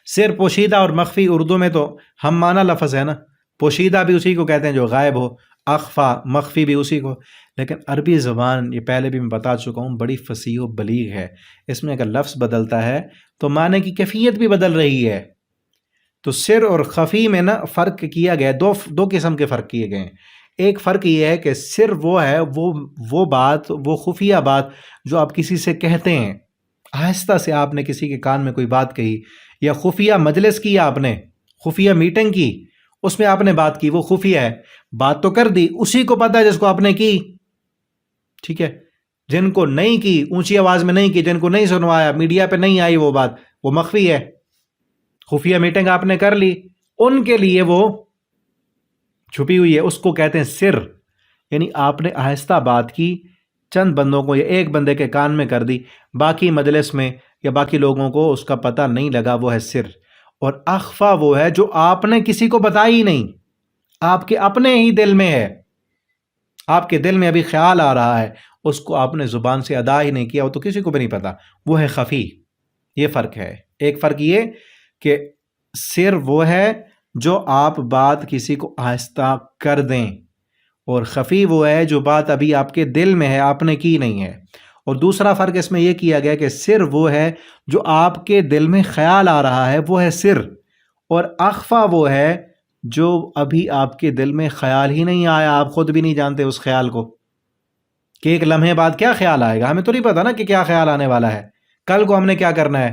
سر، پوشیدہ اور مخفی، اردو میں تو ہم معنی لفظ ہے نا، پوشیدہ بھی اسی کو کہتے ہیں جو غائب ہو، اخفا، مخفی بھی اسی کو۔ لیکن عربی زبان، یہ پہلے بھی میں بتا چکا ہوں، بڑی فصیح و بلیغ ہے، اس میں اگر لفظ بدلتا ہے تو معنی کی کیفیت بھی بدل رہی ہے۔ تو سر اور خفی میں نا فرق کیا گیا، دو قسم کے فرق کیے گئے ہیں۔ ایک فرق یہ ہے کہ سر وہ ہے، وہ بات، وہ خفیہ بات جو آپ کسی سے کہتے ہیں، آہستہ سے آپ نے کسی کے کان میں کوئی بات کہی، یا خفیہ مجلس کی، آپ نے خفیہ میٹنگ کی، اس میں آپ نے بات کی، وہ خفیہ ہے، بات تو کر دی، اسی کو پتہ ہے جس کو آپ نے کی، ٹھیک ہے۔ جن کو نہیں کی، اونچی آواز میں نہیں کی، جن کو نہیں سنوایا، میڈیا پہ نہیں آئی وہ بات، وہ مخفی ہے۔ خفیہ میٹنگ آپ نے کر لی، ان کے لیے وہ چھپی ہوئی ہے، اس کو کہتے ہیں سر. یعنی آپ نے آہستہ بات کی، چند بندوں کو یا ایک بندے کے کان میں کر دی، باقی مجلس میں یا باقی لوگوں کو اس کا پتہ نہیں لگا، وہ ہے سر. اور اخفا وہ ہے جو آپ نے کسی کو بتائی نہیں، آپ کے اپنے ہی دل میں ہے، آپ کے دل میں ابھی خیال آ رہا ہے، اس کو آپ نے زبان سے ادا ہی نہیں کیا، وہ تو کسی کو بھی نہیں پتا، وہ ہے خفی. یہ فرق ہے. ایک فرق یہ کہ سر وہ ہے جو آپ بات کسی کو آہستہ کر دیں، اور خفی وہ ہے جو بات ابھی آپ کے دل میں ہے، آپ نے کی نہیں ہے. اور دوسرا فرق اس میں یہ کیا گیا کہ سر وہ ہے جو آپ کے دل میں خیال آ رہا ہے، وہ ہے سر. اور اخفا وہ ہے جو ابھی آپ کے دل میں خیال ہی نہیں آیا، آپ خود بھی نہیں جانتے اس خیال کو کہ ایک لمحے بعد کیا خیال آئے گا. ہمیں تو نہیں پتا نا کہ کیا خیال آنے والا ہے، کل کو ہم نے کیا کرنا ہے،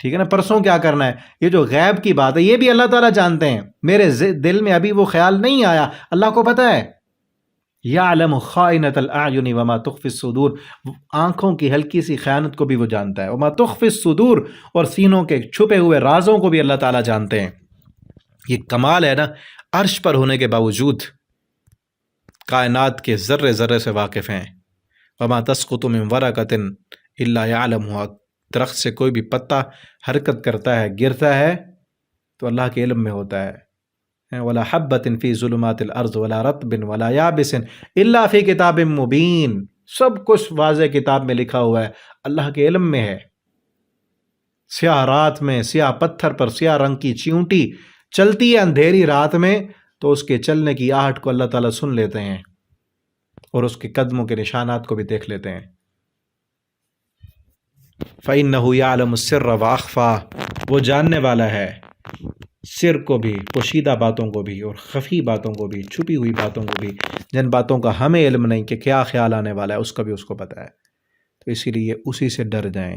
ٹھیک ہے نا، پرسوں کیا کرنا ہے. یہ جو غیب کی بات ہے یہ بھی اللہ تعالیٰ جانتے ہیں. میرے دل میں ابھی وہ خیال نہیں آیا، اللہ کو پتہ ہے. یعلم خائنۃ الاعین وما تخفی الصدور، آنکھوں کی ہلکی سی خیانت کو بھی وہ جانتا ہے. وما تخفی الصدور، اور سینوں کے چھپے ہوئے رازوں کو بھی اللہ تعالیٰ جانتے ہیں. یہ کمال ہے نا، عرش پر ہونے کے باوجود کائنات کے ذرے ذرے سے واقف ہیں. وما تسقط من ورقۃ الا یعلمها، درخت سے کوئی بھی پتا حرکت کرتا ہے، گرتا ہے تو اللہ کے علم میں ہوتا ہے. ولا حبۃ فی ظلمات الارض ولا رطب ولا یابس الا فی کتاب مبین، سب کچھ واضح کتاب میں لکھا ہوا ہے، اللہ کے علم میں ہے. سیاہ رات میں سیاہ پتھر پر سیاہ رنگ کی چیونٹی چلتی ہے اندھیری رات میں، تو اس کے چلنے کی آہٹ کو اللہ تعالیٰ سن لیتے ہیں، اور اس کے قدموں کے نشانات کو بھی دیکھ لیتے ہیں. فَإِنَّهُ يَعْلَمُ السِّرَّ وَأَخْفَى، وہ جاننے والا ہے سر کو بھی، پوشیدہ باتوں کو بھی، اور خفی باتوں کو بھی، چھپی ہوئی باتوں کو بھی، جن باتوں کا ہمیں علم نہیں کہ کیا خیال آنے والا ہے، اس کا بھی اس کو پتہ ہے. تو اسی لیے اسی سے ڈر جائیں.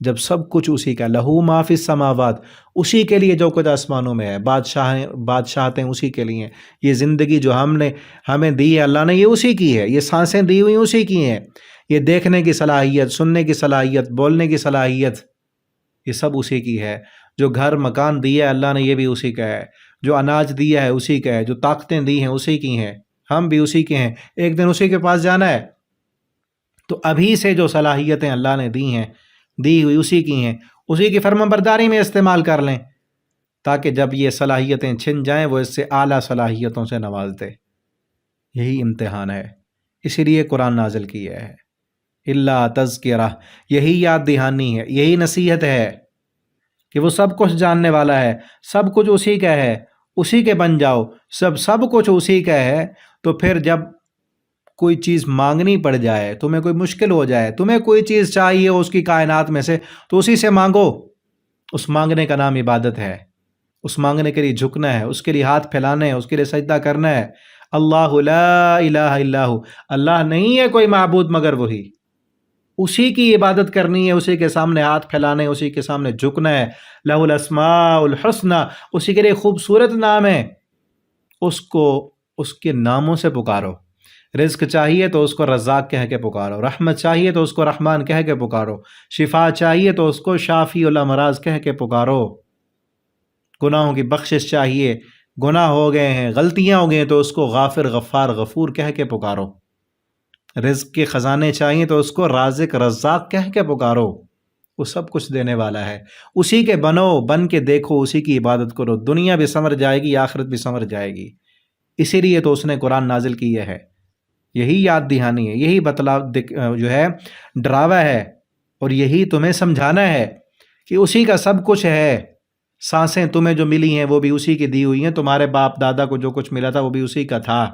جب سب کچھ اسی کا، لہو ما فی السماوات، اسی کے لیے جو کچھ آسمانوں میں ہے، بادشاہتیں اسی کے لیے ہیں. یہ زندگی جو ہمیں دی ہے اللہ نے، یہ اسی کی ہے. یہ سانسیں دی ہوئی اسی کی ہیں. یہ دیکھنے کی صلاحیت، سننے کی صلاحیت، بولنے کی صلاحیت، یہ سب اسی کی ہے. جو گھر مکان دیا ہے اللہ نے، یہ بھی اسی کا ہے. جو اناج دیا ہے اسی کا ہے. جو طاقتیں دی ہیں اسی کی ہیں. ہم بھی اسی کے ہیں، ایک دن اسی کے پاس جانا ہے. تو ابھی سے جو صلاحیتیں اللہ نے دی ہیں، دی ہوئی اسی کی ہیں، اسی کی فرما برداری میں استعمال کر لیں، تاکہ جب یہ صلاحیتیں چھن جائیں وہ اس سے اعلیٰ صلاحیتوں سے نوازتے. یہی امتحان ہے، اسی لیے قرآن نازل کیا ہے. اللہ تذکرہ، یہی یاد دہانی ہے، یہی نصیحت ہے کہ وہ سب کچھ جاننے والا ہے، سب کچھ اسی کا ہے، اسی کے بن جاؤ. سب کچھ اسی کا ہے، تو پھر جب کوئی چیز مانگنی پڑ جائے، تمہیں کوئی مشکل ہو جائے، تمہیں کوئی چیز چاہیے اس کی کائنات میں سے، تو اسی سے مانگو. اس مانگنے کا نام عبادت ہے. اس مانگنے کے لیے جھکنا ہے، اس کے لیے ہاتھ پھیلانے ہیں، اس کے لیے سجدہ کرنا ہے. اللہ لا الہ الا ہو، اللہ نہیں ہے کوئی معبود مگر وہی. اسی کی عبادت کرنی ہے، اسی کے سامنے ہاتھ پھیلانے، اسی کے سامنے جھکنا ہے. لہ الاسماء الحسنی، اسی کے لیے خوبصورت نام ہے. اس کو اس کے ناموں سے پکارو. رزق چاہیے تو اس کو رزاق کہہ کے پکارو، رحمت چاہیے تو اس کو رحمان کہہ کے پکارو، شفا چاہیے تو اس کو شافی الامراض کہہ کے پکارو. گناہوں کی بخشش چاہیے، گناہ ہو گئے ہیں، غلطیاں ہو گئے ہیں، تو اس کو غافر غفار غفور کہہ کے پکارو. رزق کے خزانے چاہیے تو اس کو رازق رزاق کہہ کے پکارو. وہ سب کچھ دینے والا ہے. اسی کے بنو، بن کے دیکھو، اسی کی عبادت کرو، دنیا بھی سنور جائے گی، آخرت بھی سنور جائے گی. اسی لیے تو اس نے قرآن نازل کیا ہے. یہی یاد دہانی ہے، یہی جو ہے ڈراوا ہے، اور یہی تمہیں سمجھانا ہے کہ اسی کا سب کچھ ہے. سانسیں تمہیں جو ملی ہیں وہ بھی اسی کی دی ہوئی ہیں، تمہارے باپ دادا کو جو کچھ ملا تھا وہ بھی اسی کا تھا.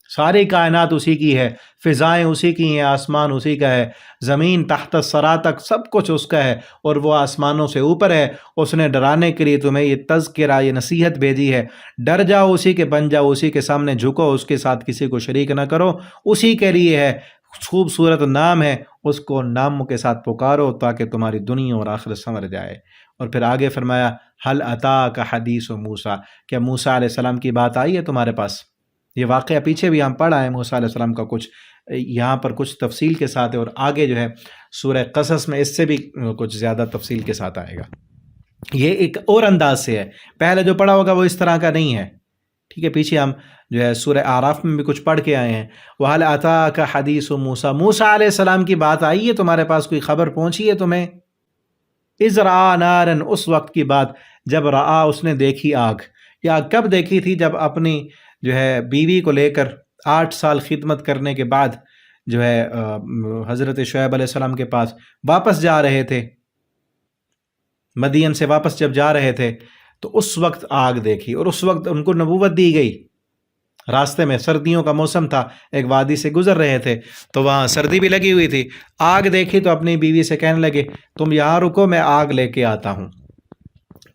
ساری کائنات اسی کی ہے، فضائیں اسی کی ہیں، آسمان اسی کا ہے، زمین تحت الثری تک سب کچھ اس کا ہے، اور وہ آسمانوں سے اوپر ہے. اس نے ڈرانے کے لیے تمہیں یہ تذکرہ، یہ نصیحت بھیجی ہے. ڈر جاؤ، اسی کے بن جاؤ، اسی کے سامنے جھکو، اس کے ساتھ کسی کو شریک نہ کرو. اسی کے لیے ہے، خوبصورت نام ہے، اس کو ناموں کے ساتھ پکارو تاکہ تمہاری دنیا اور آخرت سنور جائے. اور پھر آگے فرمایا حل اتاک حدیث موسیٰ، کیا موسیٰ علیہ السلام کی بات آئی ہے تمہارے پاس؟ یہ واقعہ پیچھے بھی ہم پڑھا ہے موسیٰ علیہ السلام کا، کچھ یہاں پر کچھ تفصیل کے ساتھ ہے، اور آگے جو ہے سورہ قصص میں اس سے بھی کچھ زیادہ تفصیل کے ساتھ آئے گا. یہ ایک اور انداز سے ہے، پہلے جو پڑھا ہوگا وہ اس طرح کا نہیں ہے، ٹھیک ہے؟ پیچھے ہم جو ہے سورہ اعراف میں بھی کچھ پڑھ کے آئے ہیں، وَهَلْ أَتَاكَ حَدِيثُ مُوسَىٰ، موسیٰ علیہ السلام کی بات آئی ہے تمہارے پاس، کوئی خبر پہنچی ہے تمہیں؟ اِذْ رَأَىٰ نَارًا، اس وقت کی بات جب رآ اس نے دیکھی آگ، یا کب دیکھی تھی؟ جب اپنی جو ہے بیوی کو لے کر 8 سال خدمت کرنے کے بعد جو ہے حضرت شعیب علیہ السلام کے پاس واپس جا رہے تھے، مدین سے واپس جب جا رہے تھے تو اس وقت آگ دیکھی، اور اس وقت ان کو نبوت دی گئی۔ راستے میں سردیوں کا موسم تھا، ایک وادی سے گزر رہے تھے تو وہاں سردی بھی لگی ہوئی تھی، آگ دیکھی تو اپنی بیوی سے کہنے لگے تم یہاں رکو، میں آگ لے کے آتا ہوں۔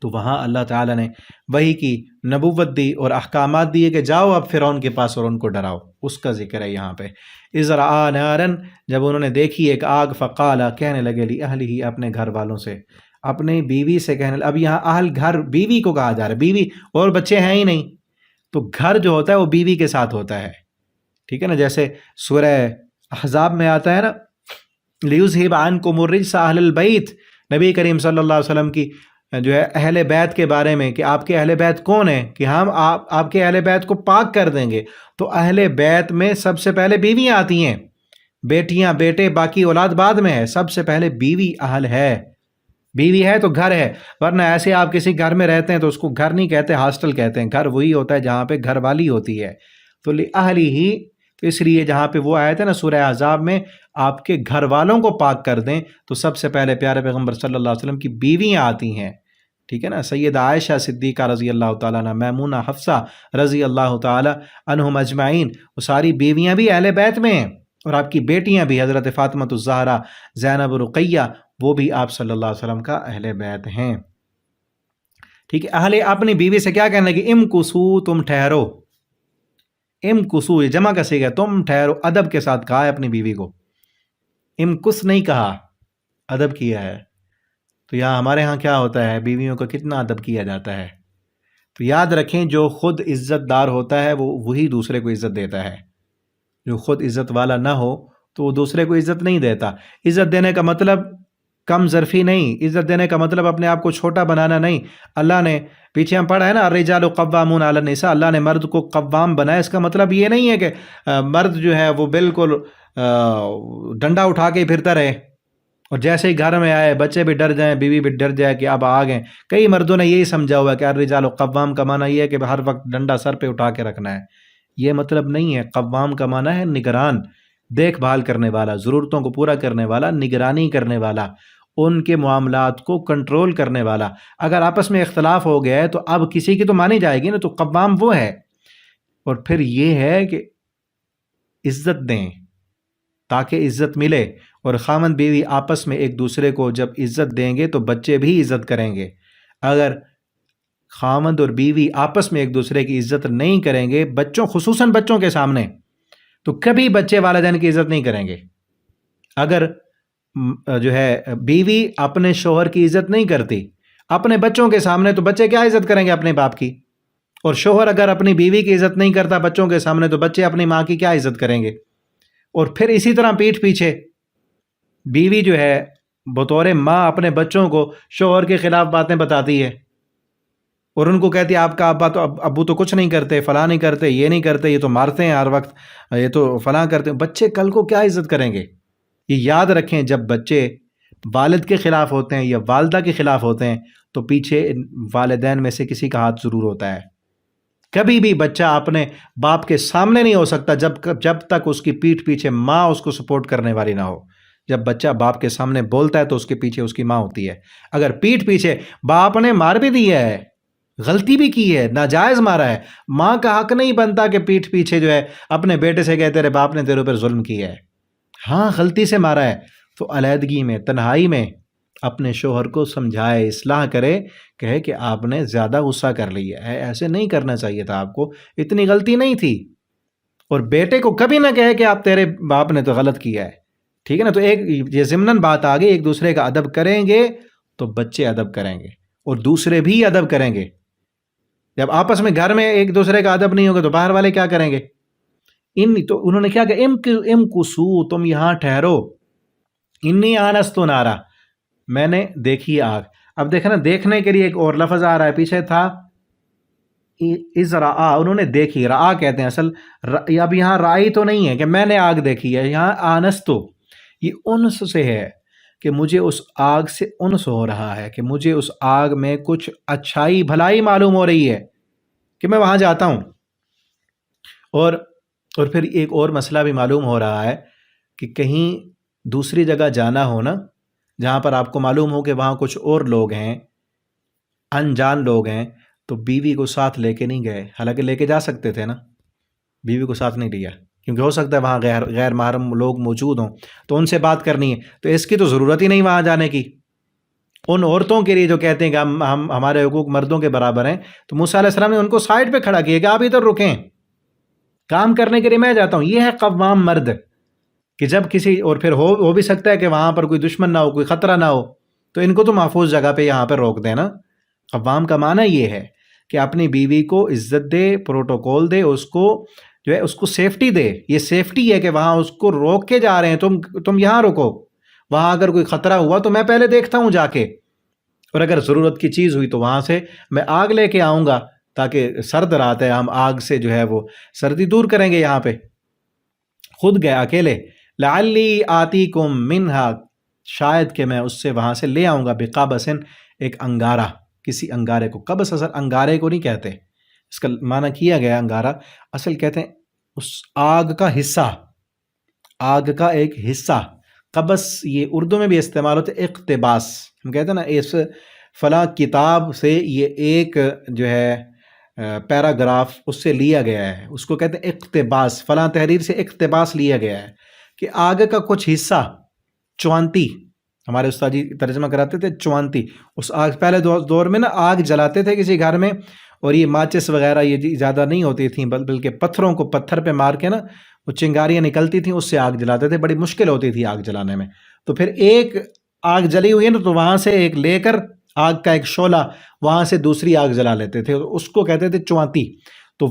تو وہاں اللہ تعالیٰ نے وحی کی، نبوت دی اور احکامات دیے کہ جاؤ اب فرعون کے پاس اور ان کو ڈراؤ، اس کا ذکر ہے یہاں پہ۔ اذ رآ نارن، جب انہوں نے دیکھی ایک آگ، فقال، کہنے لگے لأہلہ، اپنے گھر والوں سے، اپنی بیوی سے کہنے لگے۔ اب یہاں اہل گھر بیوی کو کہا جا رہا ہے، بیوی اور بچے ہیں ہی نہیں، تو گھر جو ہوتا ہے وہ بیوی کے ساتھ ہوتا ہے، ٹھیک ہے نا؟ جیسے سورہ احزاب میں آتا ہے نا، لیذھب عنکم الرجس اہل البیت، نبی کریم صلی اللہ علیہ وسلم کی جو ہے اہل بیت کے بارے میں کہ آپ کے اہل بیت کون ہیں، کہ ہم آپ کے اہل بیت کو پاک کر دیں گے۔ تو اہل بیت میں سب سے پہلے بیویاں آتی ہیں، بیٹیاں بیٹے باقی اولاد بعد میں ہے، سب سے پہلے بیوی اہل ہے، بیوی ہے تو گھر ہے، ورنہ ایسے آپ کسی گھر میں رہتے ہیں تو اس کو گھر نہیں کہتے، ہاسٹل کہتے ہیں۔ گھر وہی ہوتا ہے جہاں پہ گھر والی ہوتی ہے۔ تو لأہلہ، تو اس لیے جہاں پہ وہ آیت ہے نا سورہ احزاب میں، آپ کے گھر والوں کو پاک کر دیں، تو سب سے پہلے پیارے پیغمبر صلی اللہ علیہ وسلم کی بیویاں آتی ہیں، ٹھیک ہے نا؟ سیدہ عائشہ صدیقہ رضی اللہ تعالیٰ عنہ، میمونہ حفصہ رضی اللہ تعالیٰ عنہم اجمعین، وہ ساری بیویاں بھی اہل بیت میں ہیں، اور آپ کی بیٹیاں بھی، حضرت فاطمۃ الزہرا، زینب، رقیہ، وہ بھی آپ صلی اللہ علیہ وسلم کا اہل بیت ہیں، ٹھیک ہے؟ اہل اپنی بیوی سے کیا کہنے لگے؟ امکثوا، تم ٹھہرو، امکثوا یہ جمع کا صیغہ ہے، تم ٹھہرو، ادب کے ساتھ کہا ہے اپنی بیوی کو، امکث نہیں کہا، ادب کیا ہے۔ تو یہاں ہمارے ہاں کیا ہوتا ہے، بیویوں کا کتنا ادب کیا جاتا ہے۔ تو یاد رکھیں، جو خود عزت دار ہوتا ہے وہ وہی دوسرے کو عزت دیتا ہے، جو خود عزت والا نہ ہو تو وہ دوسرے کو عزت نہیں دیتا۔ عزت دینے کا مطلب کم ظرفی نہیں، عزت دینے کا مطلب اپنے آپ کو چھوٹا بنانا نہیں۔ اللہ نے پیچھے ہم پڑھا ہے نا، الرجال قوامون علی النساء، اللہ نے مرد کو قوام بنایا، اس کا مطلب یہ نہیں ہے کہ مرد جو ہے وہ بالکل ڈنڈا اٹھا کے پھرتا رہے، اور جیسے ہی گھر میں آئے بچے بھی ڈر جائیں، بیوی بھی ڈر جائے کہ اب آ گئے۔ کئی مردوں نے یہی سمجھا ہوا ہے کہ الرجال قوام کا معنی یہ ہے کہ ہر وقت ڈنڈا سر پہ اٹھا کے رکھنا ہے، یہ مطلب نہیں ہے۔ قوام کا معنی ہے نگران، دیکھ بھال کرنے والا، ضرورتوں کو پورا کرنے والا، نگرانی کرنے والا، ان کے معاملات کو کنٹرول کرنے والا۔ اگر آپس میں اختلاف ہو گیا ہے تو اب کسی کی تو مانی جائے گی نا، تو قوام وہ ہے۔ اور پھر یہ ہے کہ عزت دیں تاکہ عزت ملے، اور خامند بیوی آپس میں ایک دوسرے کو جب عزت دیں گے تو بچے بھی عزت کریں گے۔ اگر خامند اور بیوی آپس میں ایک دوسرے کی عزت نہیں کریں گے، بچوں، خصوصاً بچوں کے سامنے، تو کبھی بچے والدین کی عزت نہیں کریں گے۔ اگر جو ہے بیوی اپنے شوہر کی عزت نہیں کرتی اپنے بچوں کے سامنے، تو بچے کیا عزت کریں گے اپنے باپ کی؟ اور شوہر اگر اپنی بیوی کی عزت نہیں کرتا بچوں کے سامنے، تو بچے اپنی ماں کی کیا عزت کریں گے؟ اور پھر اسی طرح پیٹھ پیچھے بیوی جو ہے بطور ماں اپنے بچوں کو شوہر کے خلاف باتیں بتاتی ہے، اور ان کو کہتی ہے آپ کا ابو تو کچھ نہیں کرتے، فلاں نہیں کرتے، یہ نہیں کرتے، یہ تو مارتے ہیں ہر وقت، یہ تو فلاں کرتے ہیں۔ بچے کل کو کیا عزت کریں گے؟ یہ یاد رکھیں، جب بچے والد کے خلاف ہوتے ہیں یا والدہ کے خلاف ہوتے ہیں تو پیچھے والدین میں سے کسی کا ہاتھ ضرور ہوتا ہے۔ کبھی بھی بچہ اپنے باپ کے سامنے نہیں ہو سکتا جب تک اس کی پیٹھ پیچھے ماں اس کو سپورٹ کرنے والی نہ ہو۔ جب بچہ باپ کے سامنے بولتا ہے تو اس کے پیچھے اس کی ماں ہوتی ہے۔ اگر پیٹھ پیچھے باپ نے مار بھی دیا ہے، غلطی بھی کی ہے، ناجائز مارا ہے، ماں کا حق نہیں بنتا کہ پیٹھ پیچھے جو ہے اپنے بیٹے سے کہتے رہے باپ نے تیرے اوپر ظلم کیا ہے۔ ہاں غلطی سے مارا ہے تو علیحدگی میں، تنہائی میں اپنے شوہر کو سمجھائے، اصلاح کرے، کہے کہ آپ نے زیادہ غصہ کر لیا ہے، ایسے نہیں کرنا چاہیے تھا، آپ کو اتنی غلطی نہیں تھی۔ اور بیٹے کو کبھی نہ کہے کہ آپ تیرے باپ نے تو غلط کیا ہے، ٹھیک ہے نا؟ تو ایک یہ ضمناً بات آ گئی، ایک دوسرے کا ادب کریں گے تو بچے ادب کریں گے اور دوسرے بھی ادب کریں گے۔ جب آپس میں گھر میں ایک دوسرے کا ادب نہیں ہوگا تو باہر والے کیا کریں گے؟ تو انہوں نے کیا کہا، امکثوا، تم یہاں ٹھہرو، انی آنست نارا، میں نے دیکھی آگ۔ اب دیکھیں نا، دیکھنے کے لیے ایک اور لفظ آ رہا ہے، پیچھے تھا از رآ، انہوں نے دیکھی، رآ کہتے ہیں اصل. اب یہاں رائی تو نہیں ہے کہ میں نے آگ دیکھی ہے، یہاں آنستو، یہ انس سے ہے کہ مجھے اس آگ سے انس ہو رہا ہے، کہ مجھے اس آگ میں کچھ اچھائی بھلائی معلوم ہو رہی ہے کہ میں وہاں جاتا ہوں. اور پھر ایک اور مسئلہ بھی معلوم ہو رہا ہے کہ کہیں دوسری جگہ جانا ہو نا، جہاں پر آپ کو معلوم ہو کہ وہاں کچھ اور لوگ ہیں، انجان لوگ ہیں، تو بیوی کو ساتھ لے کے نہیں گئے. حالانکہ لے کے جا سکتے تھے نا، بیوی کو ساتھ نہیں لیا کیونکہ ہو سکتا ہے وہاں غیر محرم لوگ موجود ہوں تو ان سے بات کرنی ہے، تو اس کی تو ضرورت ہی نہیں وہاں جانے کی. ان عورتوں کے لیے جو کہتے ہیں کہ ہم ہمارے حقوق مردوں کے برابر ہیں، تو موسیٰ علیہ السلام نے ان کو سائڈ پہ کھڑا کیا کہ آپ ادھر رکیں، کام کرنے کے لیے میں جاتا ہوں. یہ ہے قوام مرد، کہ جب کسی، اور پھر ہو بھی سکتا ہے کہ وہاں پر کوئی دشمن نہ ہو، کوئی خطرہ نہ ہو، تو ان کو تو محفوظ جگہ پہ یہاں پہ روک دیں نا. قوام کا معنی یہ ہے کہ اپنی بیوی کو عزت دے، پروٹوکول دے، اس کو جو ہے اس کو سیفٹی دے. یہ سیفٹی ہے کہ وہاں اس کو روک کے جا رہے ہیں، تم یہاں رکو، وہاں اگر کوئی خطرہ ہوا تو میں پہلے دیکھتا ہوں جا کے، اور اگر ضرورت کی چیز ہوئی تو وہاں سے میں آگ لے کے آؤں گا، تاکہ سرد رات ہے، ہم آگ سے جو ہے وہ سردی دور کریں گے. یہاں پہ خود گئے اکیلے. لعلی آتیکم منہا، شاید کہ میں اس سے وہاں سے لے آؤں گا، بقابسن، ایک انگارہ، کسی انگارے کو. قبس اصل انگارے کو نہیں کہتے، اس کا معنی کیا گیا انگارہ، اصل کہتے ہیں اس آگ کا حصہ، آگ کا ایک حصہ. قبس یہ اردو میں بھی استعمال ہوتے، اقتباس. ہم کہتے ہیں نا اس فلاں کتاب سے یہ ایک جو ہے پیراگراف اس سے لیا گیا ہے، اس کو کہتے ہیں اقتباس. فلاں تحریر سے اقتباس لیا گیا ہے، کہ آگ کا کچھ حصہ، چوانتی، ہمارے استاد جی ترجمہ کراتے تھے چوانتی. اس آگ، پہلے دور میں نا آگ جلاتے تھے کسی گھر میں، اور یہ ماچس وغیرہ یہ زیادہ نہیں ہوتی تھیں، بلکہ پتھروں کو پتھر پہ مار کے نا وہ چنگاریاں نکلتی تھیں، اس سے آگ جلاتے تھے. بڑی مشکل ہوتی تھی آگ جلانے میں. تو پھر ایک آگ جلی ہوئی ہے نا، تو وہاں سے ایک لے کر آگ کا ایک شعلہ، وہاں سے دوسری آگ جلا لیتے تھے، اس کو کہتے تھے چوانتی. تو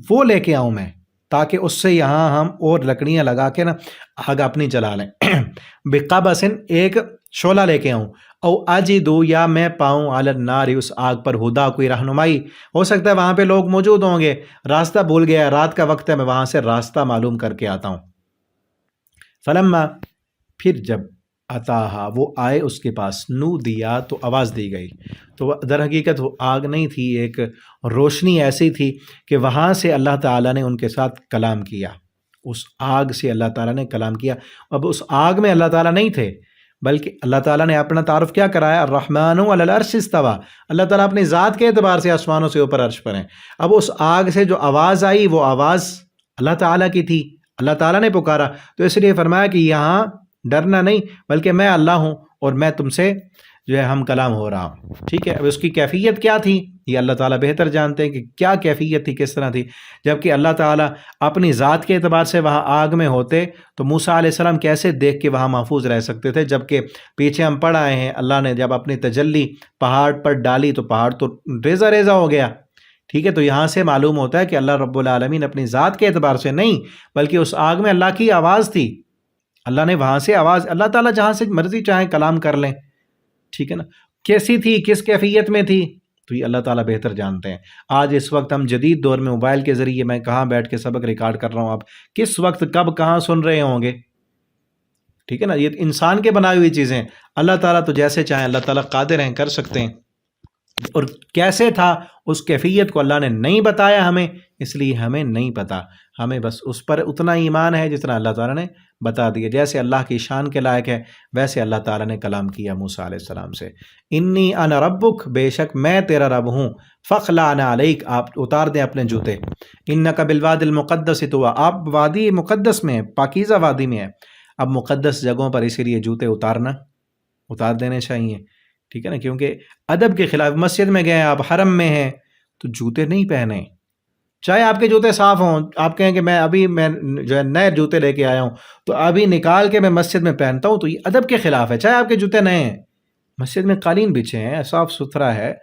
وہ لے کے آؤں میں، تاکہ اس سے یہاں ہم اور لکڑیاں لگا کے نا آگ اپنی جلا لیں. بقابسن، ایک شعلہ لے کے آؤں. او اجدو، یا میں پاؤں، علی النار، اس آگ پر، ہدا، کوئی رہنمائی. ہو سکتا ہے وہاں پہ لوگ موجود ہوں گے، راستہ بھول گیا، رات کا وقت ہے، میں وہاں سے راستہ معلوم کر کے آتا ہوں. فلما، پھر جب، اتاہا، وہ آئے اس کے پاس، نو دیا، تو آواز دی گئی. تو در حقیقت وہ آگ نہیں تھی، ایک روشنی ایسی تھی کہ وہاں سے اللہ تعالیٰ نے ان کے ساتھ کلام کیا. اس آگ سے اللہ تعالیٰ نے کلام کیا. اب اس آگ میں اللہ تعالیٰ نہیں تھے، بلکہ اللہ تعالیٰ نے اپنا تعارف کیا کرایا، الرحمن علی العرش استویٰ. اللہ تعالیٰ اپنی ذات کے اعتبار سے آسمانوں سے اوپر عرش پر ہیں. اب اس آگ سے جو آواز آئی، وہ آواز اللہ تعالیٰ کی تھی، اللہ تعالیٰ نے پکارا. تو اس لیے فرمایا کہ یہاں ڈرنا نہیں، بلکہ میں اللہ ہوں، اور میں تم سے جو ہے ہم کلام ہو رہا ہوں. ٹھیک ہے. اب اس کی کیفیت کیا تھی، یہ اللہ تعالیٰ بہتر جانتے ہیں کہ کیا کیفیت تھی، کس طرح تھی. جبکہ اللہ تعالیٰ اپنی ذات کے اعتبار سے وہاں آگ میں ہوتے تو موسیٰ علیہ السلام کیسے دیکھ کے وہاں محفوظ رہ سکتے تھے. جبکہ پیچھے ہم پڑھ آئے ہیں، اللہ نے جب اپنی تجلی پہاڑ پر ڈالی تو پہاڑ تو ریزہ ریزہ ہو گیا. ٹھیک ہے. تو یہاں سے معلوم ہوتا ہے کہ اللہ رب العالمین اپنی ذات کے اعتبار سے نہیں، بلکہ اس آگ میں اللہ کی آواز تھی. اللہ نے وہاں سے آواز، اللہ تعالیٰ جہاں سے مرضی چاہیں کلام کر لیں. ٹھیک ہے نا. کیسی تھی، کس کیفیت میں تھی، تو یہ اللہ تعالیٰ بہتر جانتے ہیں. آج اس وقت ہم جدید دور میں موبائل کے ذریعے میں کہاں بیٹھ کے سبق ریکارڈ کر رہا ہوں، آپ کس وقت کب کہاں سن رہے ہوں گے. ٹھیک ہے نا. یہ انسان کے بنائی ہوئی چیزیں، اللہ تعالیٰ تو جیسے چاہیں، اللہ تعالیٰ قادر ہیں، کر سکتے ہیں. اور کیسے تھا، اس کیفیت کو اللہ نے نہیں بتایا ہمیں، اس لیے ہمیں نہیں پتا. ہمیں بس اس پر اتنا ایمان ہے جتنا اللہ تعالیٰ نے بتا دیا. جیسے اللہ کی شان کے لائق ہے، ویسے اللہ تعالیٰ نے کلام کیا موسیٰ علیہ السلام سے. انی انا ربک، بے شک میں تیرا رب ہوں. فخلعنا علیک، آپ اتار دیں اپنے جوتے. انک بالوادی المقدس طویٰ، آپ وادی مقدس میں ہیں، پاکیزہ وادی میں ہیں. اب مقدس جگہوں پر اسی لیے جوتے اتار دینے چاہیے. ٹھیک ہے نا. کیونکہ ادب کے خلاف، مسجد میں گئے، آپ حرم میں ہیں تو جوتے نہیں پہنے. چاہے آپ کے جوتے صاف ہوں، آپ کہیں کہ میں جو ہے نئے جوتے لے کے آیا ہوں تو ابھی نکال کے میں مسجد میں پہنتا ہوں، تو یہ ادب کے خلاف ہے. چاہے آپ کے جوتے نئے ہیں، مسجد میں قالین بچھے ہیں، صاف ستھرا ہے،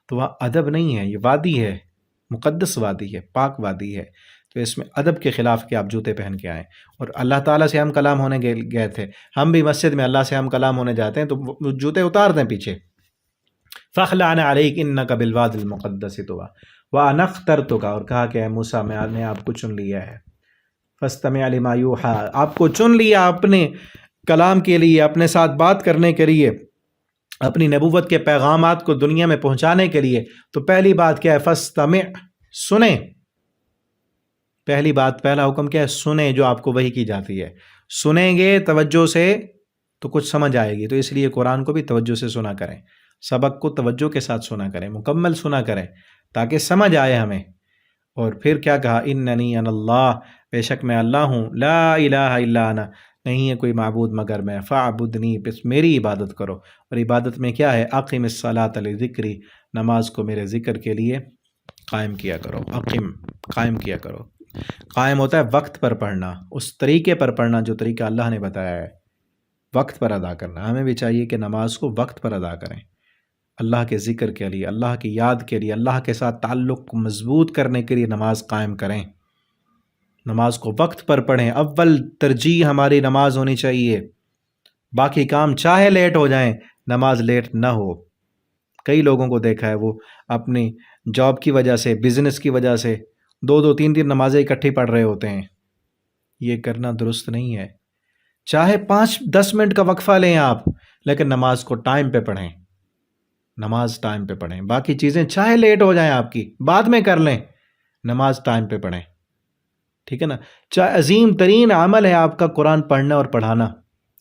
تو وہاں ادب نہیں ہے. یہ وادی ہے، مقدس وادی ہے، پاک وادی ہے. تو اس میں ادب کے خلاف کہ آپ جوتے پہن کے آئیں. اور اللہ تعالیٰ سے ہم کلام ہونے گئے تھے، ہم بھی مسجد میں اللہ سے ہم کلام ہونے جاتے ہیں تو جوتے اتار دیں پیچھے. فَاخْلَعْنَ عَلَيْكَ إِنَّكَ بِالْوَادِ الْمُقَدَّسِ طُوًى وَأَنَا اخْتَرْتُكَ، اور کہا کہ اے موسیٰ میں نے آپ کو چن لیا ہے، فَاسْتَمِعْ لِمَا يُوحَىٰ، آپ کو چن لیا اپنے کلام کے لیے، اپنے ساتھ بات کرنے کے لیے، اپنی نبوت کے پیغامات کو دنیا میں پہنچانے کے لیے۔ تو پہلی بات کیا ہے؟ فَاسْتَمِعْ، سنیں۔ پہلی بات، پہلا حکم کیا ہے؟ سنیں جو آپ کو وحی کی جاتی ہے۔ سنیں گے توجہ سے تو کچھ سمجھ آئے گی، تو اس لیے قرآن کو بھی توجہ سے سنا کریں، سبق کو توجہ کے ساتھ سنا کریں، مکمل سنا کریں تاکہ سمجھ آئے ہمیں۔ اور پھر کیا کہا؟ اننی انا اللہ، بے شک میں اللہ ہوں، لا الہ الا انا، نہیں ہے کوئی معبود مگر میں، فاعبدنی، بس میری عبادت کرو۔ اور عبادت میں کیا ہے؟ اقم الصلاۃ لذکری، نماز کو میرے ذکر کے لیے قائم کیا کرو۔ اقم، قائم کیا کرو۔ قائم ہوتا ہے وقت پر پڑھنا، اس طریقے پر پڑھنا جو طریقہ اللہ نے بتایا ہے، وقت پر ادا کرنا۔ ہمیں بھی چاہیے کہ نماز کو وقت پر ادا کریں، اللہ کے ذکر کے لیے، اللہ کی یاد کے لیے، اللہ کے ساتھ تعلق کو مضبوط کرنے کے لیے نماز قائم کریں، نماز کو وقت پر پڑھیں۔ اول ترجیح ہماری نماز ہونی چاہیے، باقی کام چاہے لیٹ ہو جائیں، نماز لیٹ نہ ہو۔ کئی لوگوں کو دیکھا ہے وہ اپنی جاب کی وجہ سے، بزنس کی وجہ سے 2 3 نمازیں اکٹھی پڑھ رہے ہوتے ہیں، یہ کرنا درست نہیں ہے۔ چاہے 5-10 منٹ کا وقفہ لیں آپ، لیکن نماز کو ٹائم پہ پڑھیں، نماز ٹائم پہ پڑھیں۔ باقی چیزیں چاہے لیٹ ہو جائیں آپ کی، بعد میں کر لیں، نماز ٹائم پہ پڑھیں، ٹھیک ہے نا؟ چاہے عظیم ترین عمل ہے آپ کا قرآن پڑھنا اور پڑھانا۔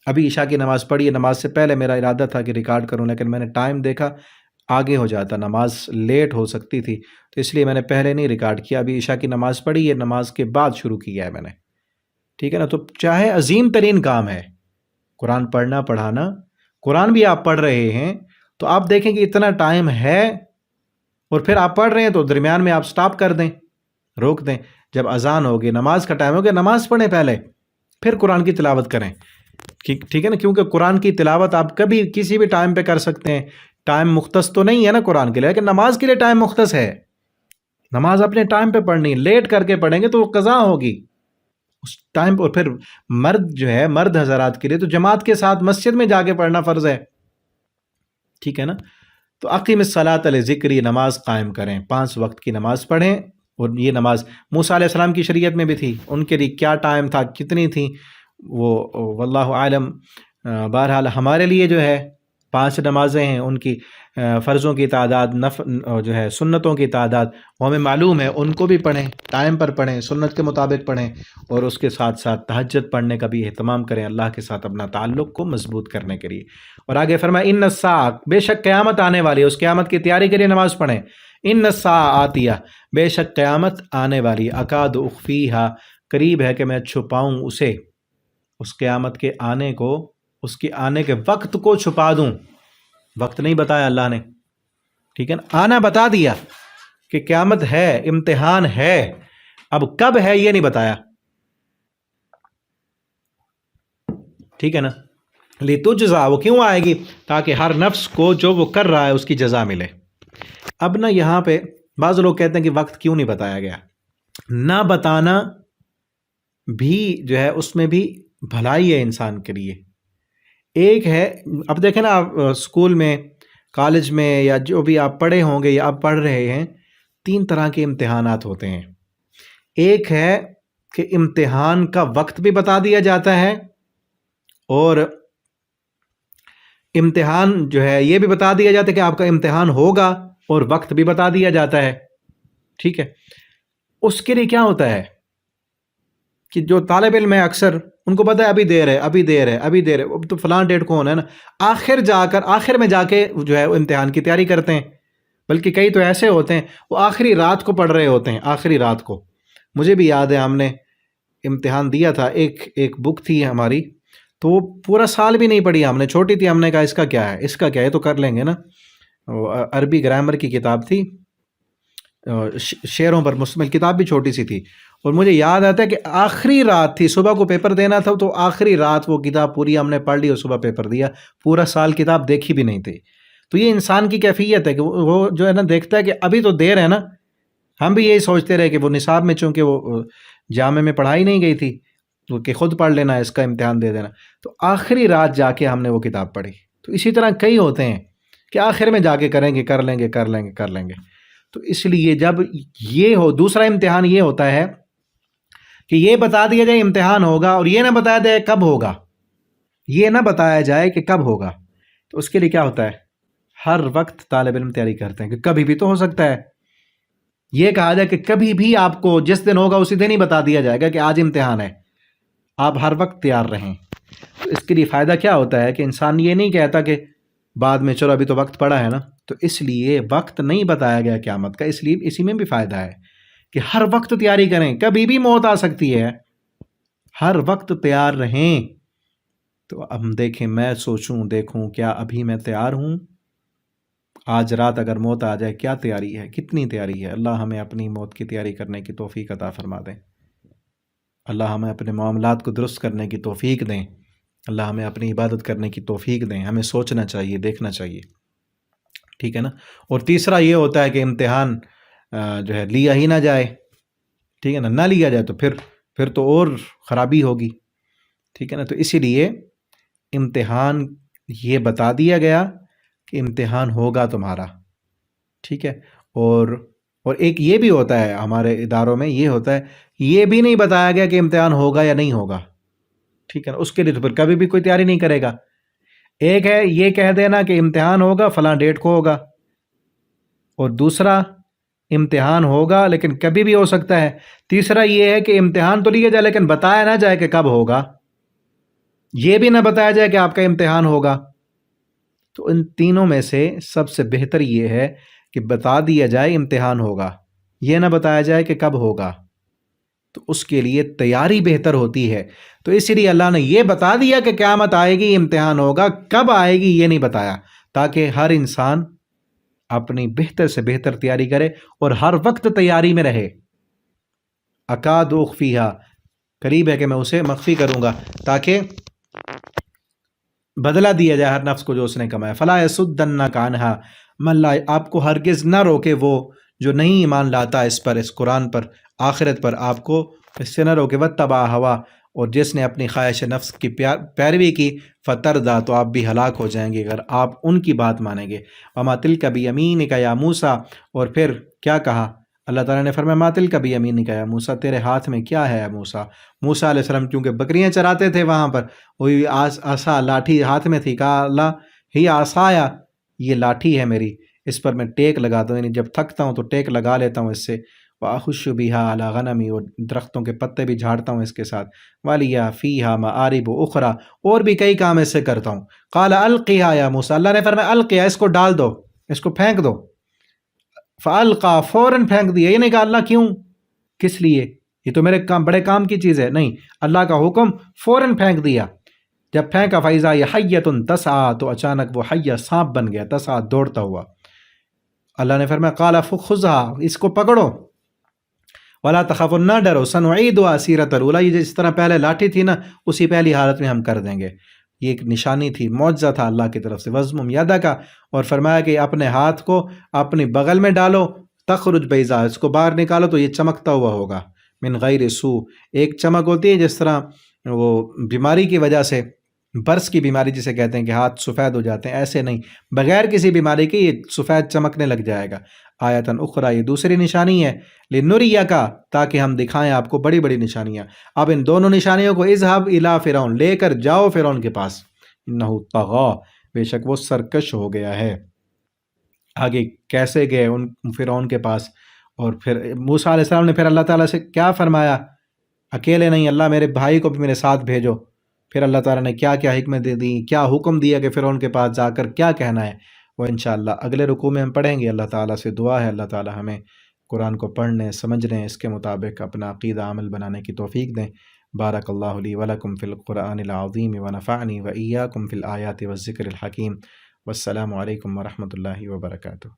ابھی عشاء کی نماز پڑھی ہے، نماز سے پہلے میرا ارادہ تھا کہ ریکارڈ کروں، لیکن میں نے ٹائم دیکھا آگے ہو جاتا، نماز لیٹ ہو سکتی تھی، تو اس لیے میں نے پہلے نہیں ریکارڈ کیا۔ ابھی عشاء کی نماز پڑھی ہے، نماز کے بعد شروع کیا ہے میں نے، ٹھیک ہے نا؟ تو چاہے عظیم ترین کام ہے قرآن پڑھنا پڑھانا، قرآن بھی آپ پڑھ رہے ہیں تو آپ دیکھیں کہ اتنا ٹائم ہے، اور پھر آپ پڑھ رہے ہیں تو درمیان میں آپ سٹاپ کر دیں، روک دیں۔ جب اذان ہوگی، نماز کا ٹائم ہو گیا، نماز پڑھیں پہلے، پھر قرآن کی تلاوت کریں، ٹھیک ہے نا؟ کیونکہ قرآن کی تلاوت آپ کبھی کسی بھی ٹائم پہ کر سکتے ہیں، ٹائم مختص تو نہیں ہے نا قرآن کے لیے، لیکن نماز کے لیے ٹائم مختص ہے۔ نماز اپنے ٹائم پہ پڑھنی ہے، لیٹ کر کے پڑھیں گے تو وہ قضا ہوگی اس ٹائم۔ اور پھر مرد جو ہے، مرد حضرات کے لیے تو جماعت کے ساتھ مسجد میں جا کے پڑھنا فرض ہے، ٹھیک ہے نا؟ تو اقیم الصلاۃ لذکری، نماز قائم کریں، 5 وقت کی نماز پڑھیں۔ اور یہ نماز موسیٰ علیہ السلام کی شریعت میں بھی تھی، ان کے لیے کیا ٹائم تھا، کتنی تھی وہ واللہ عالم۔ بہرحال ہمارے لیے جو ہے 5 نمازیں ہیں، ان کی فرضوں کی تعداد، جو ہے سنتوں کی تعداد وہ ہمیں معلوم ہے، ان کو بھی پڑھیں، ٹائم پر پڑھیں، سنت کے مطابق پڑھیں، اور اس کے ساتھ ساتھ تہجد پڑھنے کا بھی اہتمام کریں، اللہ کے ساتھ اپنا تعلق کو مضبوط کرنے کے لیے۔ اور آگے فرمایا ان الساعہ، بے شک قیامت آنے والی ہے، اس قیامت کی تیاری کے لیے نماز پڑھیں۔ ان الساعہ آتیہ، بے شک قیامت آنے والی، اکاد اخفیہا، قریب ہے کہ میں چھپاؤں اسے، اس قیامت کے آنے کو، اس کے آنے کے وقت کو چھپا دوں۔ وقت نہیں بتایا اللہ نے، ٹھیک ہے نا؟ آنا بتا دیا کہ قیامت ہے، امتحان ہے، اب کب ہے یہ نہیں بتایا، ٹھیک ہے نا؟ لِتُجْزَىٰ، وہ کیوں آئے گی؟ تاکہ ہر نفس کو جو وہ کر رہا ہے اس کی جزا ملے۔ اب نا یہاں پہ بعض لوگ کہتے ہیں کہ وقت کیوں نہیں بتایا گیا؟ نہ بتانا بھی جو ہے اس میں بھی بھلائی ہے انسان کے لیے۔ ایک ہے، اب دیکھیں نا، آپ اسکول میں، کالج میں، یا جو بھی آپ پڑھے ہوں گے یا آپ پڑھ رہے ہیں، 3 طرح کے امتحانات ہوتے ہیں۔ ایک ہے کہ امتحان کا وقت بھی بتا دیا جاتا ہے، اور امتحان جو ہے یہ بھی بتا دیا جاتا ہے کہ آپ کا امتحان ہوگا، اور وقت بھی بتا دیا جاتا ہے، ٹھیک ہے؟ اس کے لیے کیا ہوتا ہے کہ جو طالب علم ہے اکثر ان کو پتہ ہے ابھی دیر ہے، ابھی دیر ہے، ابھی دیر ہے، اب تو فلاں ڈیٹ کو ہونا ہے نا، آخر میں جا کے جو ہے وہ امتحان کی تیاری کرتے ہیں۔ بلکہ کئی تو ایسے ہوتے ہیں وہ آخری رات کو پڑھ رہے ہوتے ہیں، آخری رات کو۔ مجھے بھی یاد ہے، ہم نے امتحان دیا تھا، ایک بک تھی ہماری، تو وہ پورا سال بھی نہیں پڑھی ہم نے، چھوٹی تھی، ہم نے کہا اس کا کیا ہے، اس کا کیا ہے، تو کر لیں گے نا۔ عربی گرامر کی کتاب تھی، شعروں پر مشتمل کتاب، بھی چھوٹی سی تھی، اور مجھے یاد آتا ہے کہ آخری رات تھی، صبح کو پیپر دینا تھا، تو آخری رات وہ کتاب پوری ہم نے پڑھ لی اور صبح پیپر دیا، پورا سال کتاب دیکھی بھی نہیں تھی۔ تو یہ انسان کی کیفیت ہے کہ وہ جو ہے نا دیکھتا ہے کہ ابھی تو دیر ہے نا۔ ہم بھی یہی سوچتے رہے کہ وہ نصاب میں چونکہ وہ جامع میں پڑھائی نہیں گئی تھی تو کہ خود پڑھ لینا، اس کا امتحان دے دینا، تو آخری رات جا کے ہم نے وہ کتاب پڑھی۔ تو اسی طرح کئی ہوتے ہیں کہ آخر میں جا کے کریں گے، کر لیں گے۔ تو اس لیے جب یہ ہو، دوسرا امتحان یہ ہوتا ہے کہ یہ بتا دیا جائے امتحان ہوگا اور یہ نہ بتایا جائے کب ہوگا، یہ نہ بتایا جائے کہ کب ہوگا، تو اس کے لیے کیا ہوتا ہے؟ ہر وقت طالب علم تیاری کرتے ہیں کہ کبھی بھی تو ہو سکتا ہے۔ یہ کہا جائے کہ کبھی بھی آپ کو جس دن ہوگا اسی دن ہی بتا دیا جائے گا کہ آج امتحان ہے، آپ ہر وقت تیار رہیں۔ تو اس کے لیے فائدہ کیا ہوتا ہے کہ انسان یہ نہیں کہتا کہ بعد میں چلو ابھی تو وقت پڑا ہے نا، تو اس لیے وقت نہیں بتایا گیا قیامت کا، اس لیے اسی میں بھی فائدہ ہے کہ ہر وقت تیاری کریں، کبھی بھی موت آ سکتی ہے، ہر وقت تیار رہیں۔ تو اب ہم دیکھیں، میں سوچوں دیکھوں کیا ابھی میں تیار ہوں؟ آج رات اگر موت آ جائے کیا تیاری ہے، کتنی تیاری ہے؟ اللہ ہمیں اپنی موت کی تیاری کرنے کی توفیق عطا فرما دیں، اللہ ہمیں اپنے معاملات کو درست کرنے کی توفیق دیں، اللہ ہمیں اپنی عبادت کرنے کی توفیق دیں۔ ہمیں سوچنا چاہیے، دیکھنا چاہیے، ٹھیک ہے نا۔ اور تیسرا یہ ہوتا ہے کہ امتحان جو ہے لیا ہی نہ جائے، ٹھیک ہے نا، نہ لیا جائے تو پھر تو اور خرابی ہوگی، ٹھیک ہے نا۔ تو اسی لیے امتحان یہ بتا دیا گیا کہ امتحان ہوگا تمہارا، ٹھیک ہے۔ اور ایک یہ بھی ہوتا ہے ہمارے اداروں میں، یہ ہوتا ہے یہ بھی نہیں بتایا گیا کہ امتحان ہوگا یا نہیں ہوگا، ٹھیک ہے نا۔ اس کے لیے تو پھر کبھی بھی کوئی تیاری نہیں کرے گا۔ ایک ہے یہ کہہ دینا کہ امتحان ہوگا فلاں ڈیٹ کو ہوگا، اور دوسرا امتحان ہوگا لیکن کبھی بھی ہو سکتا ہے، تیسرا یہ ہے کہ امتحان تو لیا جائے لیکن بتایا نہ جائے کہ کب ہوگا، یہ بھی نہ بتایا جائے کہ آپ کا امتحان ہوگا۔ تو ان تینوں میں سے سب سے بہتر یہ ہے کہ بتا دیا جائے امتحان ہوگا، یہ نہ بتایا جائے کہ کب ہوگا، تو اس کے لیے تیاری بہتر ہوتی ہے۔ تو اسی لیے اللہ نے یہ بتا دیا کہ قیامت آئے گی، امتحان ہوگا، کب آئے گی یہ نہیں بتایا، تاکہ ہر انسان اپنی بہتر سے بہتر تیاری کرے اور ہر وقت تیاری میں رہے۔ اکاد اخفیہا، قریب ہے کہ میں اسے مخفی کروں گا تاکہ بدلہ دیا جائے ہر نفس کو جو اس نے کمایا۔ فلا یصدنک عنہا من لا، آپ کو ہرگز نہ روکے وہ جو نہیں ایمان لاتا اس پر، اس قرآن پر، آخرت پر، آپ کو اس سے نہ روکے۔ واتبع ہوا، اور جس نے اپنی خواہش نفس کی پیروی کی، فتردہ، تو آپ بھی ہلاک ہو جائیں گے اگر آپ ان کی بات مانیں گے۔ وما تلک بیمینک یا موسیٰ، اور پھر کیا کہا اللہ تعالیٰ نے فرمایا ما تلک بیمینک یا موسیٰ، تیرے ہاتھ میں کیا ہے موسیٰ؟ موسیٰ علیہ السلام کیونکہ بکریاں چراتے تھے وہاں پر، وہی عصا، لاٹھی ہاتھ میں تھی، کہا اللہ ہی عصایا، یہ لاٹھی ہے میری، اس پر میں ٹیک لگاتا ہوں، یعنی جب تھکتا ہوں تو ٹیک لگا لیتا ہوں اس سے۔ وَأَخُشُّ بِهَا عَلَىٰ غَنَمِي، اور درختوں کے پتے بھی جھاڑتا ہوں اس کے ساتھ۔ وَلِيَا فِيهَا مَآرِبُ أُخْرَىٰ، اور بھی کئی کام اس سے کرتا ہوں۔ قَالَ أَلْقِهَا يَا موسیٰ، اللہ نے فرمایا القیا، اس کو ڈال دو، اس کو پھینک دو۔ فَأَلْقَىٰ، فوراً پھینک دیا۔ یہ نہیں کہا اللہ کیوں، کس لیے، یہ تو میرے بڑے کام کی چیز ہے، نہیں، اللہ کا حکم، فوراً پھینک دیا۔ جب پھینکا فَإِذَا هِيَ حَيَّةٌ تَسْعَىٰ، تو اچانک وہ حیہ، سانپ بن گیا، تسعیٰ، دوڑتا ہوا۔ اللہ نے فرمایا قَالَ فَخُذْهَا، اس کو پکڑو، وَلَا تَخَفْ، نہ ڈرو، سَنُعِيدُهَا سِيرَةَ الْأُولَىٰ، یہ جس طرح پہلے لاٹھی تھی نا اسی پہلی حالت میں ہم کر دیں گے۔ یہ ایک نشانی تھی، معجزہ تھا اللہ کی طرف سے۔ وَضْمُمْ يَدَكَ، اور فرمایا کہ اپنے ہاتھ کو اپنی بغل میں ڈالو، تخرج بیضاء، اس کو باہر نکالو تو یہ چمکتا ہوا ہوگا، من غیر سوء، ایک چمک ہوتی ہے جس طرح وہ بیماری کی وجہ سے، برس کی بیماری جسے کہتے ہیں کہ ہاتھ سفید ہو جاتے ہیں، ایسے نہیں، بغیر کسی بیماری کے یہ سفید چمکنے لگ جائے گا۔ آیتن اخری، یہ دوسری نشانی ہے، لنریک، تاکہ ہم دکھائیں آپ کو بڑی بڑی نشانیاں۔ اب ان دونوں نشانیوں کو اذهب الی فرعون، لے کر جاؤ فرعون کے پاس، انہ طغی، بے شک وہ سرکش ہو گیا ہے۔ آگے کیسے گئے ان فرعون کے پاس، اور پھر موسیٰ علیہ السلام نے پھر اللہ تعالیٰ سے کیا فرمایا، اکیلے نہیں اللہ میرے بھائی کو بھی میرے ساتھ بھیجو۔ پھر اللہ تعالیٰ نے کیا کیا حکمتیں دیں، کیا حکم دیا کہ فرعون کے پاس جا کر کیا کہنا ہے، وہ انشاءاللہ اگلے رکوع میں ہم پڑھیں گے۔ اللہ تعالیٰ سے دعا ہے اللہ تعالیٰ ہمیں قرآن کو پڑھنے، سمجھنے، اس کے مطابق اپنا عقیدہ عمل بنانے کی توفیق دیں۔ بارک اللہ لی ولکم فی القرآن العظیم ونفعنی وإیاکم فی الآیات والذکر الحکیم، والسلام علیکم ورحمۃ اللہ وبرکاتہ۔